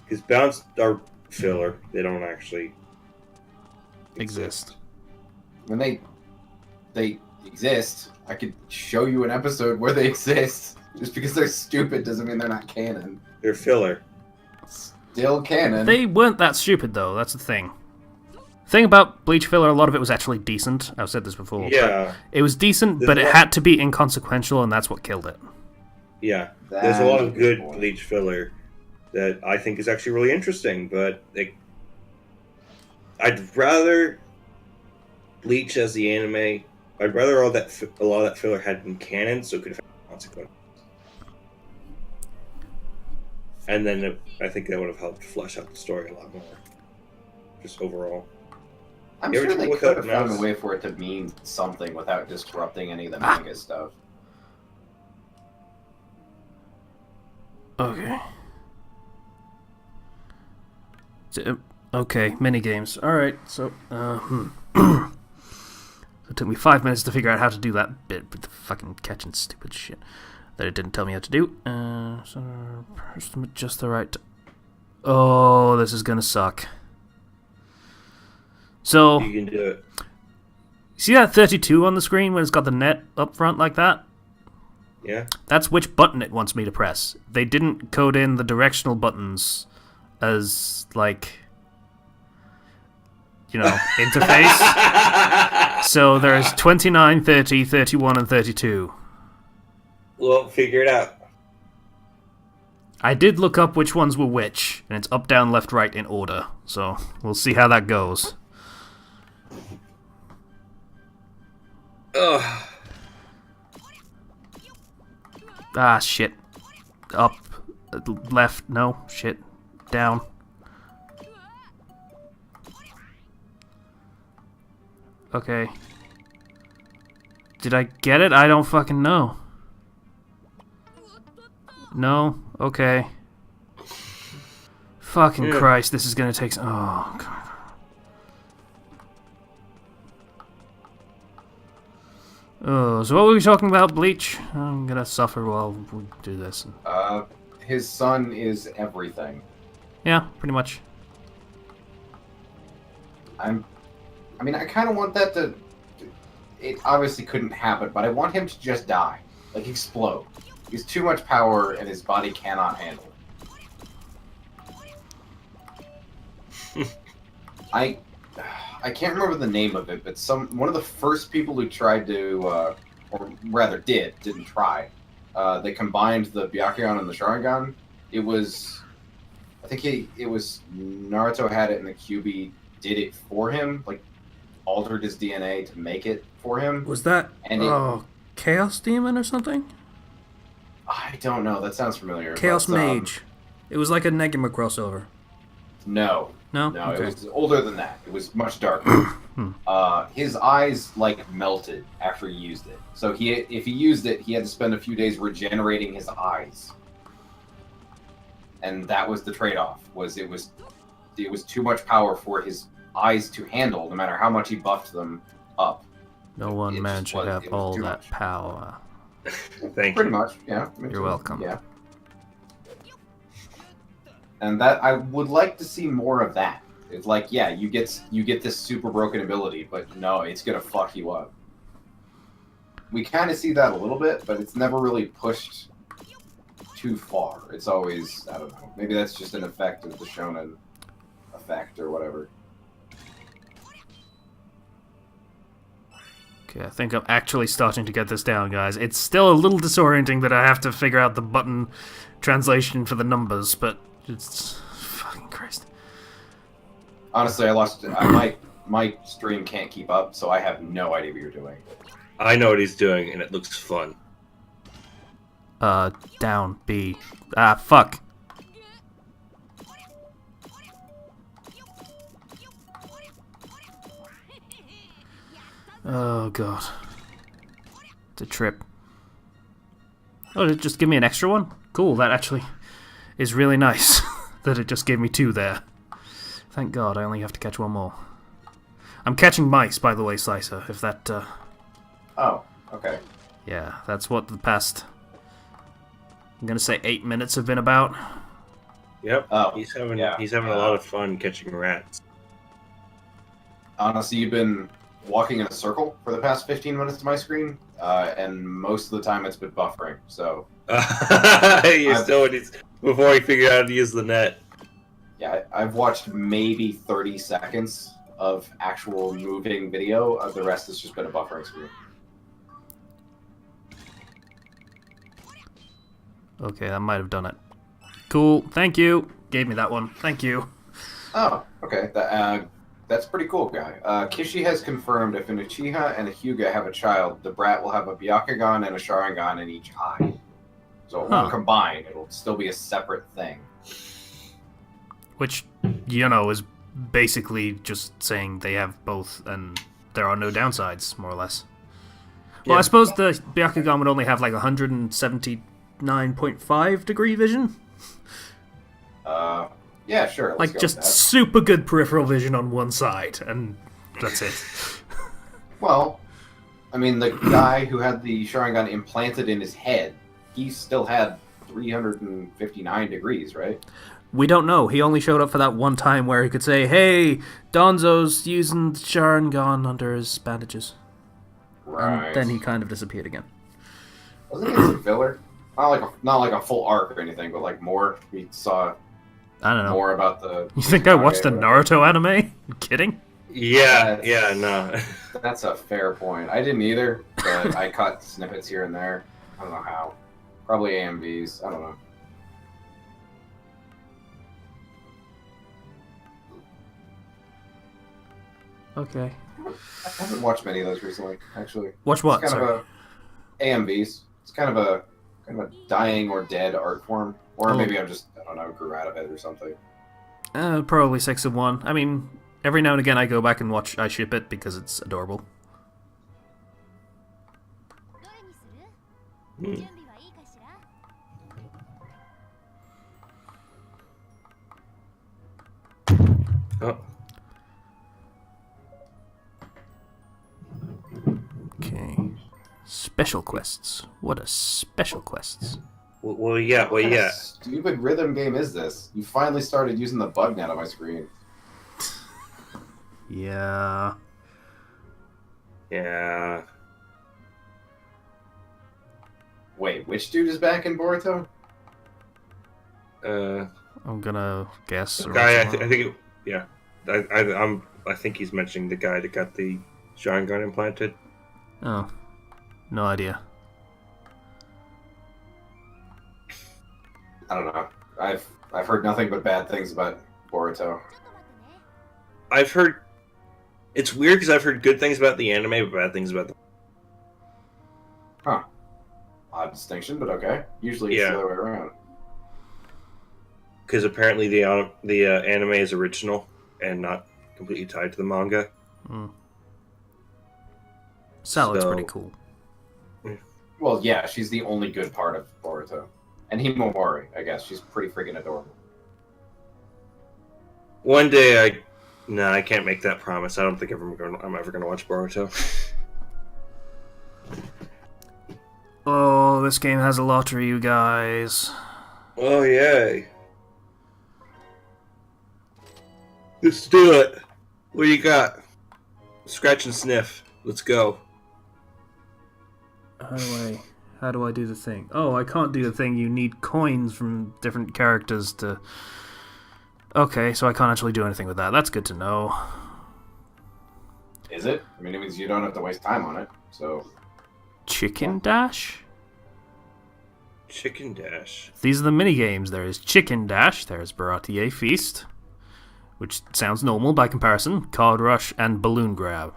Because bounce are filler. They don't actually Exist. When they exist, I could show you an episode where they exist. Just because they're stupid doesn't mean they're not canon. They're filler. Still canon. They weren't that stupid, though. That's the thing. Thing about Bleach filler, a lot of it was actually decent. I've said this before. Yeah. It was decent, but it had to be inconsequential, and that's what killed it. Yeah. There's a lot of good Bleach filler that I think is actually really interesting, but I'd rather Bleach as the anime. I'd rather a lot of that filler had been canon, so it could have had consequences. And then I think that would have helped flesh out the story a lot more, just overall. I'm sure they could have found a way for it to mean something without disrupting any of the manga stuff. Okay. Okay, minigames. Alright, so, It took me 5 minutes to figure out how to do that bit with the fucking catching stupid shit that it didn't tell me how to do. So, press them at just the right... Oh, this is gonna suck. So... You can do it. See that 32 on the screen when it's got the net up front like that? Yeah. That's which button it wants me to press. They didn't code in the directional buttons as, like, you know, interface. So there's 29, 30, 31, and 32. Well, figure it out. I did look up which ones were which, and it's up, down, left, right in order. So we'll see how that goes. Ugh. Ah, shit. Up, left, no, shit. Down. Okay. Did I get it? I don't fucking know. No? Okay. Fucking Christ, this is gonna take... Oh, God. Oh, so what were we talking about, Bleach? I'm gonna suffer while we do this. His son is everything. Yeah, pretty much. I mean, I kind of want that to... It obviously couldn't happen, but I want him to just die. Like, explode. He's too much power, and his body cannot handle it. I can't remember the name of it, but one of the first people who tried to, or rather didn't try, they combined the Byakugan and the Sharingan. It was... I think it was... Naruto had it, and the QB did it for him, like, altered his DNA to make it for him. Was that Chaos Demon or something? I don't know. That sounds familiar. Chaos Mage. It was like a Negima crossover. No. No? No, Okay. It was older than that. It was much darker. His eyes, like, melted after he used it. So if he used it, he had to spend a few days regenerating his eyes. And that was the trade-off. It was too much power for his eyes to handle, no matter how much he buffed them up. No one man should have all that much power. Thank Pretty you. much, yeah. You're welcome. Yeah. And that I would like to see more of that. It's like, yeah, you get this super broken ability, but no, it's gonna fuck you up. We kind of see that a little bit, but it's never really pushed too far. It's always, I don't know. Maybe that's just an effect of the shonen effect or whatever. Okay, I think I'm actually starting to get this down, guys. It's still a little disorienting that I have to figure out the button translation for the numbers, but it's... Fucking Christ. Honestly, I my stream can't keep up, so I have no idea what you're doing. I know what he's doing, and it looks fun. Down, B. Ah, fuck. Oh, God. It's a trip. Oh, did it just give me an extra one? Cool, that actually is really nice that it just gave me 2 there. Thank God, I only have to catch 1 more. I'm catching mice, by the way, Slicer, if that, Oh, okay. Yeah, that's what the past, I'm gonna say 8 minutes have been about. Yep. Oh, he's having yeah. a lot of fun catching rats. Honestly, you've been walking in a circle for the past 15 minutes to my screen, and most of the time it's been buffering, so... Before he figured out how to use the net. Yeah, I've watched maybe 30 seconds of actual moving video. The rest has just been a buffering screen. Okay, that might have done it. Cool, thank you. Gave me that one. Thank you. Oh, okay. That's pretty cool, guy. Kishi has confirmed if an Uchiha and a Hyuga have a child, the brat will have a Byakugan and a Sharingan in each eye. So it won't combine. It'll still be a separate thing. Which, you know, is basically just saying they have both and there are no downsides, more or less. Well, Yeah. I suppose the Byakugan would only have like 179.5 degree vision. Yeah, sure. Let's Like, go just with that. super good peripheral vision on one side, and that's it. Well, I mean, the guy who had the Sharingan implanted in his head, he still had 359 degrees, right? We don't know. He only showed up for that one time where he could say, "Hey, Donzo's using the Sharingan under his bandages." Right. And then he kind of disappeared again. Wasn't it some filler? Not like a full arc or anything, but like more. We saw I don't know. more about the. You think I watched the Naruto anime? You kidding? Yeah, That's- yeah, no. That's a fair point. I didn't either, but I caught snippets here and there. I don't know how. Probably AMVs. I don't know. Okay. I haven't watched many of those recently, actually. Watch what? It's kind Sorry. of a AMVs. It's kind of a dying or dead art form, or Oh. maybe I don't know, grew out of it or something. Probably 6 of 1. I mean, every now and again I go back and watch I Ship It because it's adorable. どれにする？ Hmm. 準備はいいかしら？ Oh, Okay. Special quests. What a special quests. well, yeah, What kind of stupid rhythm game is this? You finally started using the bug net on my screen. Yeah. Yeah. Wait, which dude is back in Boruto? I'm gonna guess. or Guy, I something. think, yeah. I think he's mentioning the guy that got the Sharingan implanted. Oh. No idea. I don't know. I've heard nothing but bad things about Boruto. ちょっと待ってね。 I've heard. It's weird because I've heard good things about the anime, but bad things about the. Huh. Odd distinction, but okay. Usually it's Yeah. the other way around. Because apparently the anime is original and not completely tied to the manga. Salad's So- pretty cool. Well, yeah, she's the only good part of Boruto. And Himomori, I guess. She's pretty freaking adorable. One day, I can't make that promise. I don't think I'm ever gonna watch Boruto. Oh, this game has a lottery, you guys. Oh yay! Let's do it. What do you got? Scratch and sniff. Let's go. How do I do the thing? Oh, I can't do the thing. You need coins from different characters to... Okay, so I can't actually do anything with that. That's good to know. Is it? I mean, it means you don't have to waste time on it. So, Chicken Dash? Chicken Dash. These are the mini games. There is Chicken Dash. There is Baratier Feast, which sounds normal by comparison, Card Rush, and Balloon Grab.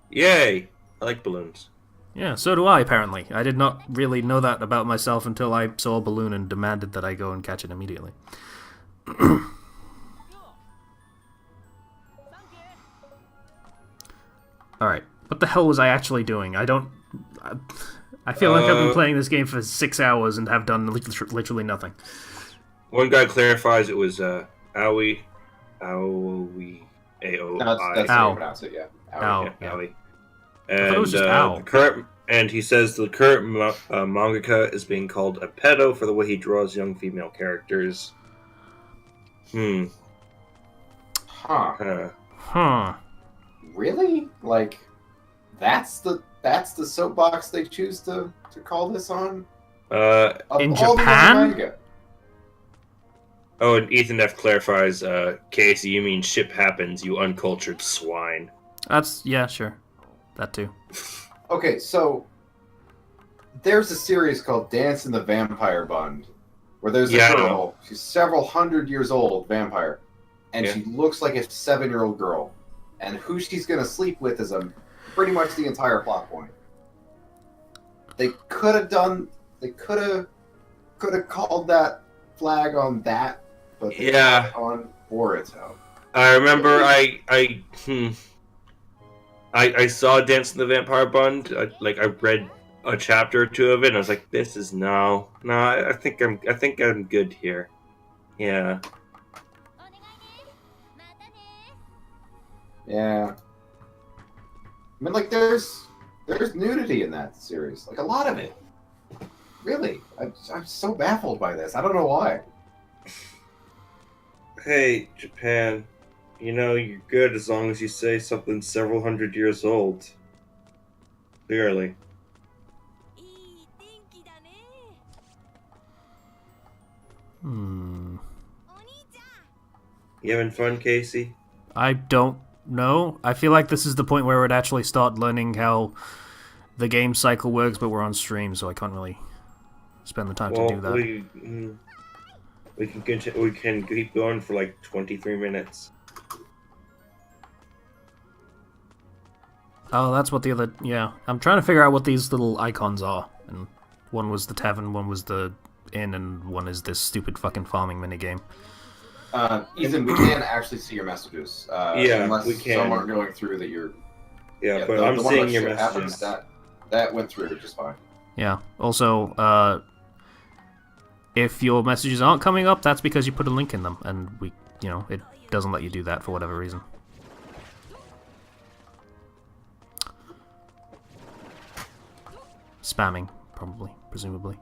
Yay! I like balloons. Yeah, so do I, apparently. I did not really know that about myself until I saw a balloon and demanded that I go and catch it immediately. Alright, what the hell was I actually doing? I feel like I've been playing this game for 6 hours and have done literally nothing. One guy clarifies it was Aoi, A-O-I. That's how you pronounce it, yeah. Ow. Yeah, Aoi. thought it And was just Ow. he says the current mangaka is being called a pedo for the way he draws young female characters. Huh. Huh. Really? Like, that's the soapbox they choose to call this on? Of In all the Japan? other manga. Oh, and Ethan F. clarifies, Casey, you mean ship happens, you uncultured swine. Yeah, sure. That too. Okay, so there's a series called Dance in the Vampire Bund, where there's a Yeah, I girl. know. She's several hundred years old, vampire, and Yeah. she looks like a 7-year-old girl. And who she's gonna sleep with is pretty much the entire plot point. They could have called that flag on that, but they Yeah. put it on Boruto. I remember I saw Dance in the Vampire Bund. I read a chapter or two of it, and I was like, "This is no. I think I'm good here." Yeah. Yeah. I mean, like, there's nudity in that series. Like, a lot of it. Really. I'm so baffled by this. I don't know why. Hey, Japan. You know you're good as long as you say something several hundred years old. Clearly. Hmm. You having fun, Casey? I don't know. I feel like this is the point where I would actually start learning how the game cycle works, but we're on stream, so I can't really spend the time to do that. We can keep going for like 23 minutes. Oh, that's what the other... Yeah. I'm trying to figure out what these little icons are. And one was the tavern, one was the inn, and one is this stupid fucking farming minigame. Ethan, we can actually see your messages. Yeah, unless we can. some aren't going through that you're... Yeah, but the I'm one seeing that your shit messages. happens, that went through just fine. Yeah. Also, if your messages aren't coming up, that's because you put a link in them, and it doesn't let you do that for whatever reason. Spamming, probably, presumably.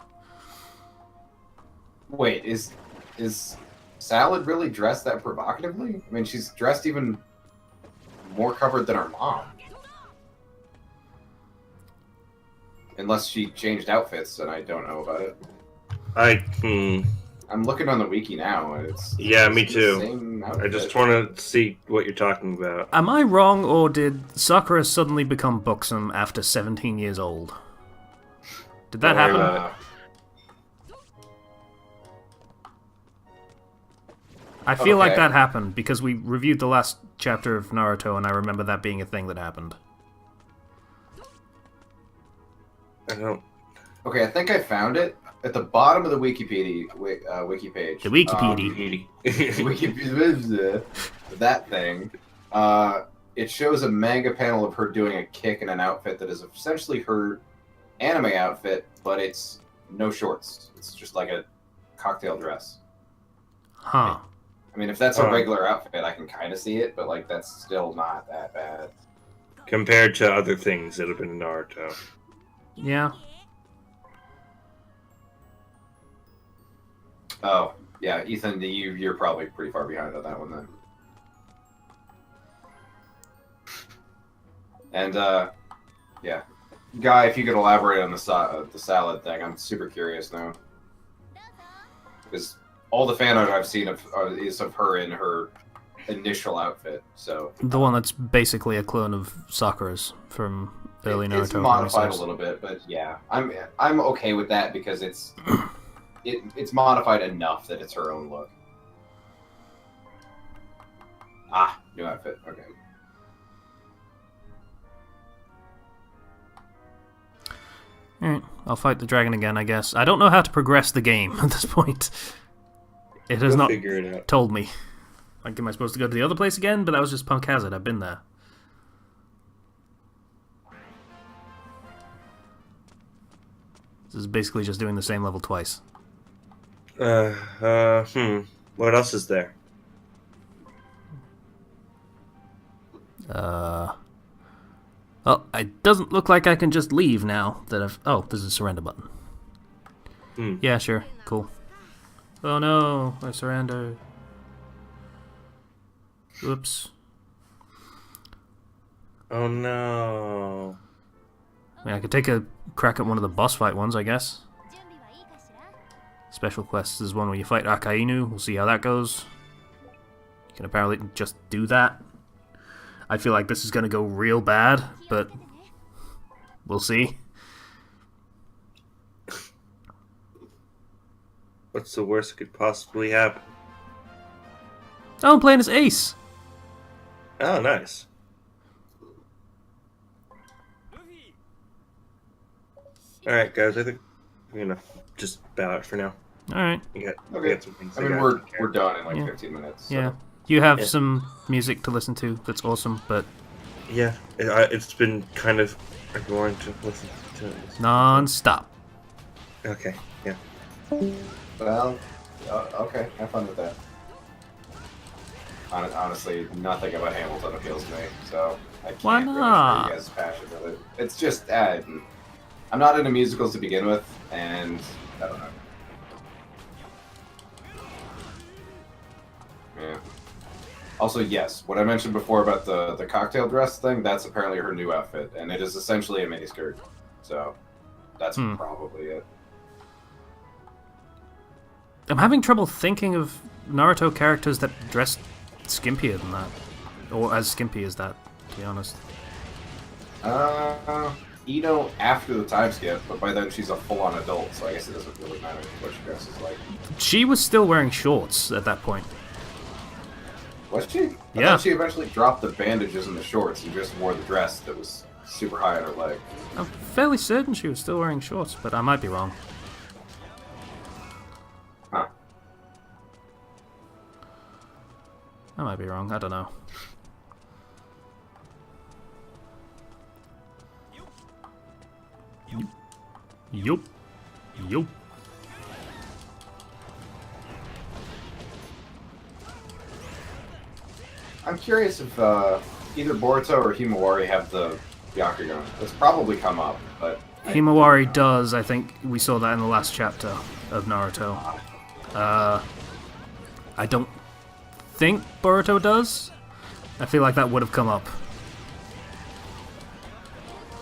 Wait, is Salad really dressed that provocatively? I mean, she's dressed even more covered than her mom. Unless she changed outfits, and I don't know about it. I'm looking on the wiki now, and it's Me the too. same I outfit. just want to see what you're talking about. Am I wrong, or did Sakura suddenly become buxom after 17 years old? Did that happen? I feel like Okay. that happened, because we reviewed the last chapter of Naruto, and I remember that being a thing that happened. I don't. Okay, I think I found it at the bottom of the Wikipedia wiki page. The Wikipedia. Wikipedia. That thing. It shows a manga panel of her doing a kick in an outfit that is essentially her anime outfit, but it's no shorts. It's just like a cocktail dress. Huh. I mean, if that's a regular outfit, I can kind of see it, but like that's still not that bad. Compared to other things that have been in Naruto. Yeah. Oh, yeah, Ethan, you're probably pretty far behind on that one then. And yeah, Guy, if you could elaborate on the salad thing, I'm super curious now. Because all the fan art I've seen is of her in her initial outfit. So The one that's basically a clone of Sakura's from early Naruto. it's modified a 96. little bit, but yeah, I'm okay with that because it's modified enough that it's her own look. Ah, new outfit. Okay. Alright, I'll fight the dragon again, I guess. I don't know how to progress the game at this point. It has We'll not figure it out. told me. Like, am I supposed to go to the other place again? But that was just Punk Hazard. I've been there. This is basically just doing the same level twice. What else is there? Well, it doesn't look like I can just leave now that I've... Oh, there's a surrender button. Yeah, sure. Cool. Oh no, I surrendered. Oops. Oh no. I mean, I could take a crack at one of the boss fight ones, I guess. 準備はいいかしら Special quests is one where you fight Akainu. We'll see how that goes. You can apparently just do that. I feel like this is going to go real bad, but we'll see. What's the worst that could possibly happen? Oh, I'm playing as Ace! Oh, nice. Alright, guys, I think we're gonna just bow out for now. Alright. We got Okay. some things I mean, gotta we're take care of. done in like Yeah. 15 minutes. So. Yeah. You have Yeah. some music to listen to that's awesome, but Yeah, it's been kind of boring to listen to this. non-stop. Okay, yeah. Well, okay. Have fun with that. Honestly, nothing about Hamilton appeals to me, so I can't Why really not? share you guys' passion with it. It's just, I'm not into musicals to begin with, and I don't know. Yeah. Also, yes, what I mentioned before about the cocktail dress thing, that's apparently her new outfit, and it is essentially a miniskirt. So, that's probably it. I'm having trouble thinking of Naruto characters that dress skimpier than that. Or as skimpy as that, to be honest. Ino after the time skip, but by then she's a full-on adult, so I guess it doesn't really matter what she dresses like. She was still wearing shorts at that point. Was she? I Yeah. thought she eventually dropped the bandages and the shorts and just wore the dress that was super high on her leg. I'm fairly certain she was still wearing shorts, but I might be wrong. Huh. I might be wrong, I don't know. Yup. Yup. I'm curious if either Boruto or Himawari have the Byakugan. It's probably come up, but... Himawari does, I think we saw that in the last chapter of Naruto. I don't think Boruto does. I feel like that would have come up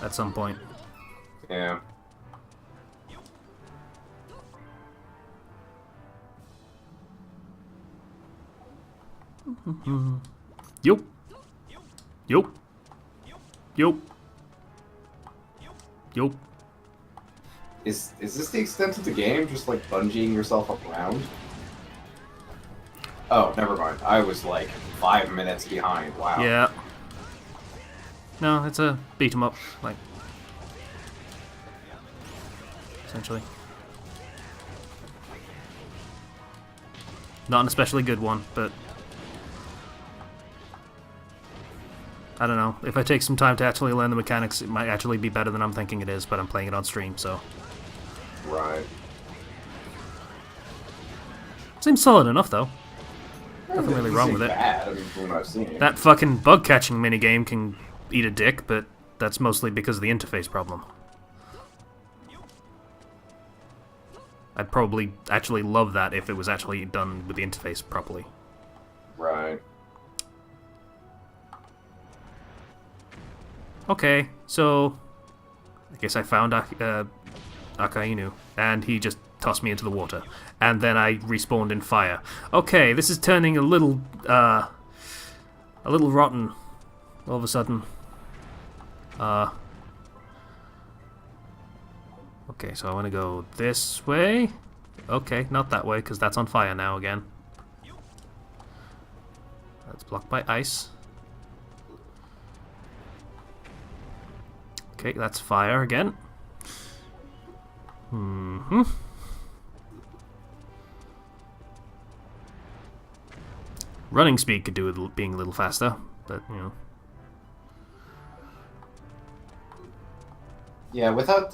at some point. Yeah. Yup. Yup. Yup. Yup. Is this the extent of the game? Just like bungeeing yourself around? Oh, never mind. I was like 5 minutes behind. Wow. Yeah. No, it's a beat 'em up, like, essentially. Not an especially good one, but I don't know. If I take some time to actually learn the mechanics, it might actually be better than I'm thinking it is, but I'm playing it on stream, so. Right. Seems solid enough, though. It Nothing really doesn't wrong seem with it. Bad. I mean, from what I've seen. That fucking bug catching minigame can eat a dick, but that's mostly because of the interface problem. I'd probably actually love that if it was actually done with the interface properly. Right. Okay, so I guess I found Akainu, and he just tossed me into the water, and then I respawned in fire. Okay, this is turning a little rotten all of a sudden. Okay, so I want to go this way. Okay, not that way, because that's on fire now again. That's blocked by ice. Okay, that's fire again. Running speed could do with being a little faster, but you know. Yeah, without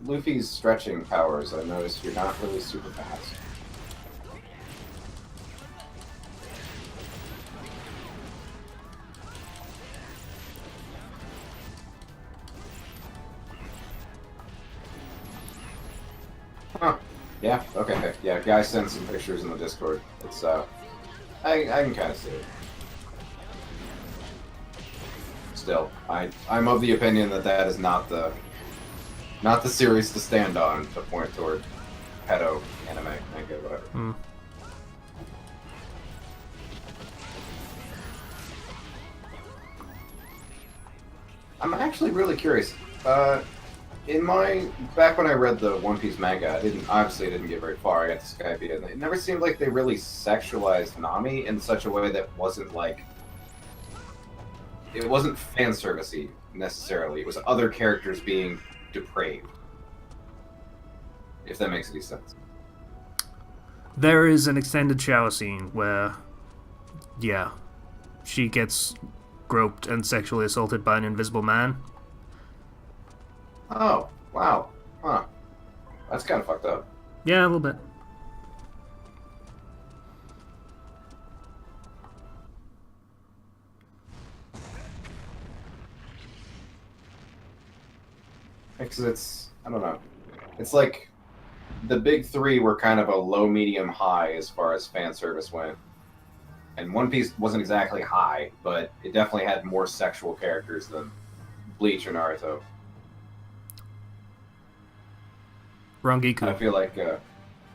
Luffy's stretching powers, I noticed you're not really super fast. Huh. Yeah, okay. Yeah, guy sent some pictures in the Discord. It's, I can kind of see it. Still, I'm of the opinion that that is not the series to stand on to point toward pedo anime, manga, whatever. I'm actually really curious. Back when I read the One Piece manga, I didn't get very far. I got to Skype, and it never seemed like they really sexualized Nami in such a way that wasn't like it wasn't fan servicey necessarily. It was other characters being depraved. If that makes any sense. There is an extended shower scene where, yeah, she gets groped and sexually assaulted by an invisible man. Oh, wow. Huh. That's kind of fucked up. Yeah, a little bit. Because I don't know. It's like the big three were kind of a low, medium, high as far as fan service went. And One Piece wasn't exactly high, but it definitely had more sexual characters than Bleach or Naruto. Rangiku. I feel like,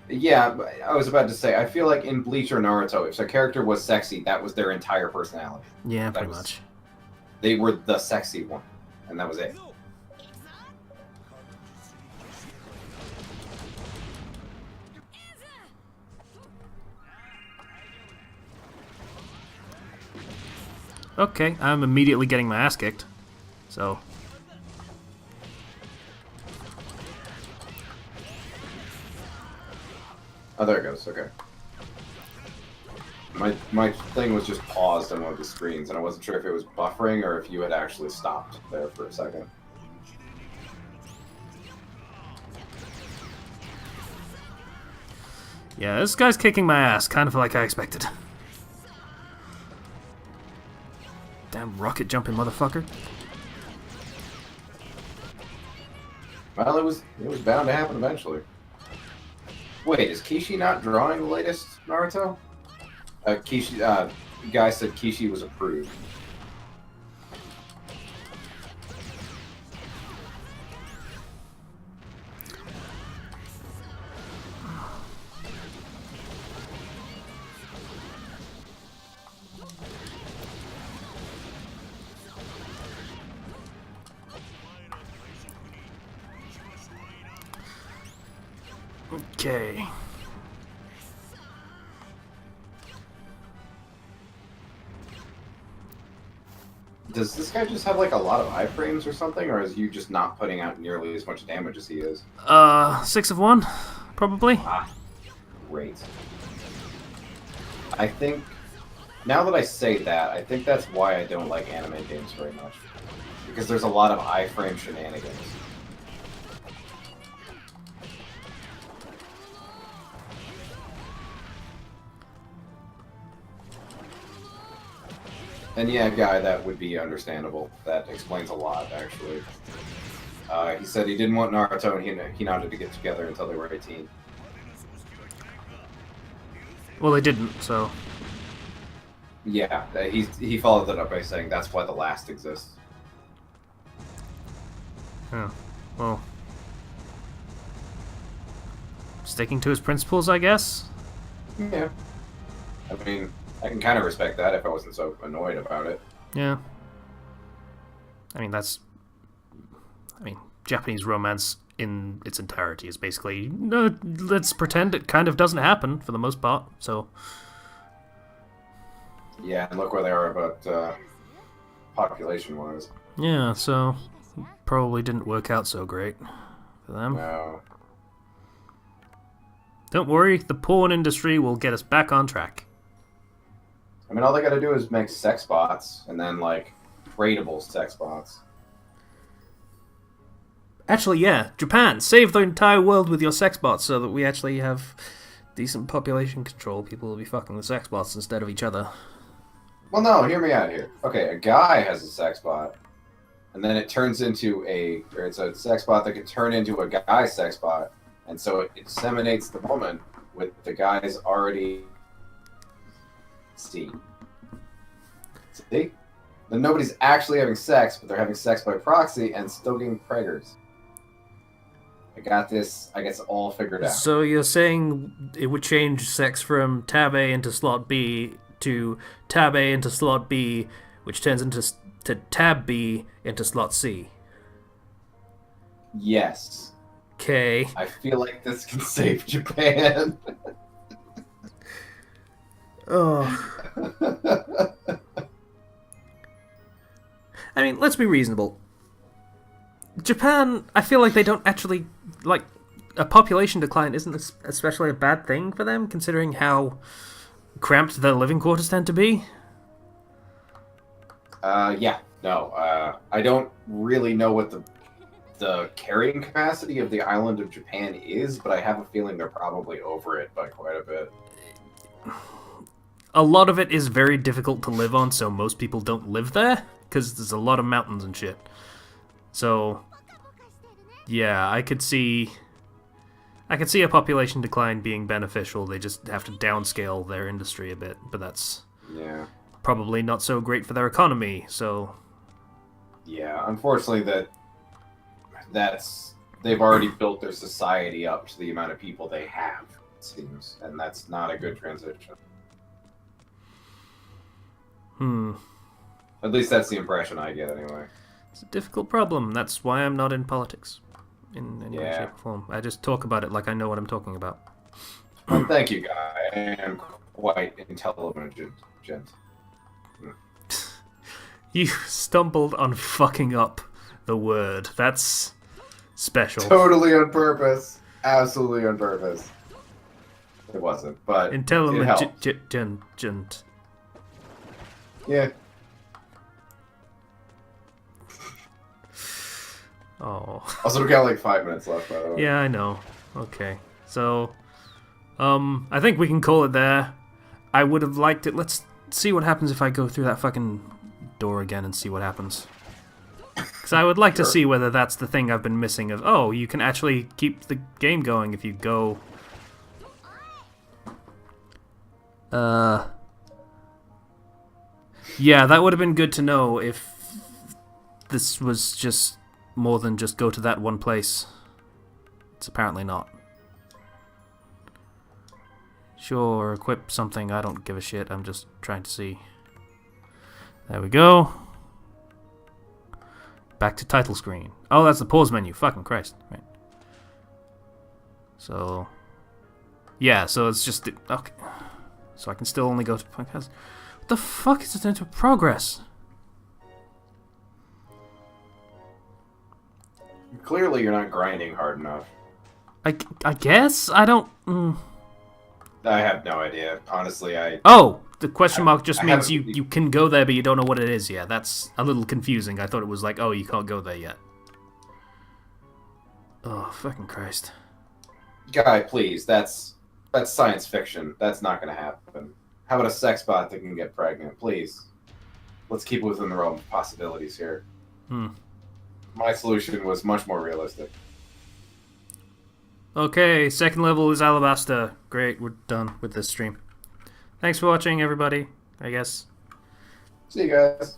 yeah, I was about to say, I feel like in Bleach or Naruto, if a character was sexy, that was their entire personality. Yeah, pretty much. They were the sexy one, and that was it. Okay, I'm immediately getting my ass kicked. So. Oh, there it goes. Okay. My thing was just paused on one of the screens, and I wasn't sure if it was buffering or if you had actually stopped there for a second. Yeah, this guy's kicking my ass, kind of like I expected. Damn rocket jumping motherfucker. Well, it was bound to happen eventually. Wait, is Kishi not drawing the latest Naruto? Guy said Kishi was approved. Okay. Does this guy just have like a lot of iframes or something, or is you just not putting out nearly as much damage as he is? 6 of 1, probably. Ah, great. I think, now that I say that, I think that's why I don't like anime games very much. Because there's a lot of iframe shenanigans. And yeah, Guy, that would be understandable. That explains a lot, actually. He said he didn't want Naruto and Hinata to get together until they were 18. Well, they didn't, so... Yeah, he followed that up by saying that's why the last exists. Yeah, well... Sticking to his principles, I guess? Yeah. I mean, I can kind of respect that if I wasn't so annoyed about it. Yeah. I mean, Japanese romance in its entirety is basically, no, let's pretend it kind of doesn't happen for the most part, so... Yeah, and look where they are about population-wise. Yeah, so probably didn't work out so great for them. No. Don't worry, the porn industry will get us back on track. I mean, all they gotta do is make sex bots, and then, like, rateable sex bots. Actually, yeah, Japan, save the entire world with your sex bots so that we actually have decent population control. People will be fucking with sex bots instead of each other. Well, no, hear me out here. Okay, a guy has a sex bot, and then it turns into it's a sex bot that can turn into a guy's sex bot, and so it inseminates the woman with the guy's already seed. See? Then nobody's actually having sex, but they're having sex by proxy and still getting preggers. I got this. I guess all figured out. So you're saying it would change sex from tab A into slot B to tab A into slot B, which turns into to tab B into slot C. Yes. Okay. I feel like this can save Japan. Oh. I mean, let's be reasonable. Japan, I feel like they don't actually, like, a population decline isn't especially a bad thing for them, considering how cramped their living quarters tend to be. Yeah. No. I don't really know what the carrying capacity of the island of Japan is, but I have a feeling they're probably over it by quite a bit. A lot of it is very difficult to live on, so most people don't live there, because there's a lot of mountains and shit. So, yeah, I could see a population decline being beneficial. They just have to downscale their industry a bit, but that's Yeah. probably not so great for their economy. So, Yeah. Unfortunately, they've already built their society up to the amount of people they have, it seems, and that's not a good transition. At least that's the impression I get, anyway. It's a difficult problem. That's why I'm not in politics in any way, Yeah. shape, or form. I just talk about it like I know what I'm talking about. Well, thank you, guy. I am quite intelligent. You stumbled on fucking up the word. That's special. Totally on purpose. Absolutely on purpose. It wasn't, but it helped. Intelligent. Yeah. Oh. Also, we got like 5 minutes left, by the way. Yeah, I know. Okay. So, I think we can call it there. I would have liked it. Let's see what happens if I go through that fucking door again and see what happens. Because I would like to see whether that's the thing I've been missing of, oh, you can actually keep the game going if you go... Yeah, that would have been good to know if this was just more than just go to that one place. It's apparently not. Sure, equip something, I don't give a shit, I'm just trying to see. There we go. Back to title screen. Oh, that's the pause menu, fucking Christ. Right. So... yeah, so it's just... okay. So I can still only go to podcast. What the fuck is it into progress? Clearly, you're not grinding hard enough. I guess? I don't... I have no idea. Honestly, Oh! The question mark just I means haven't- you can go there, but you don't know what it is yet. That's a little confusing. I thought it was like, oh, you can't go there yet. Oh, fucking Christ. Guy, please. That's science fiction. That's not going to happen. How about a sex bot that can get pregnant? Please. Let's keep it within the realm of possibilities here. My solution was much more realistic. Okay, second level is Alabaster. Great, we're done with this stream. Thanks for watching, everybody, I guess. See you guys.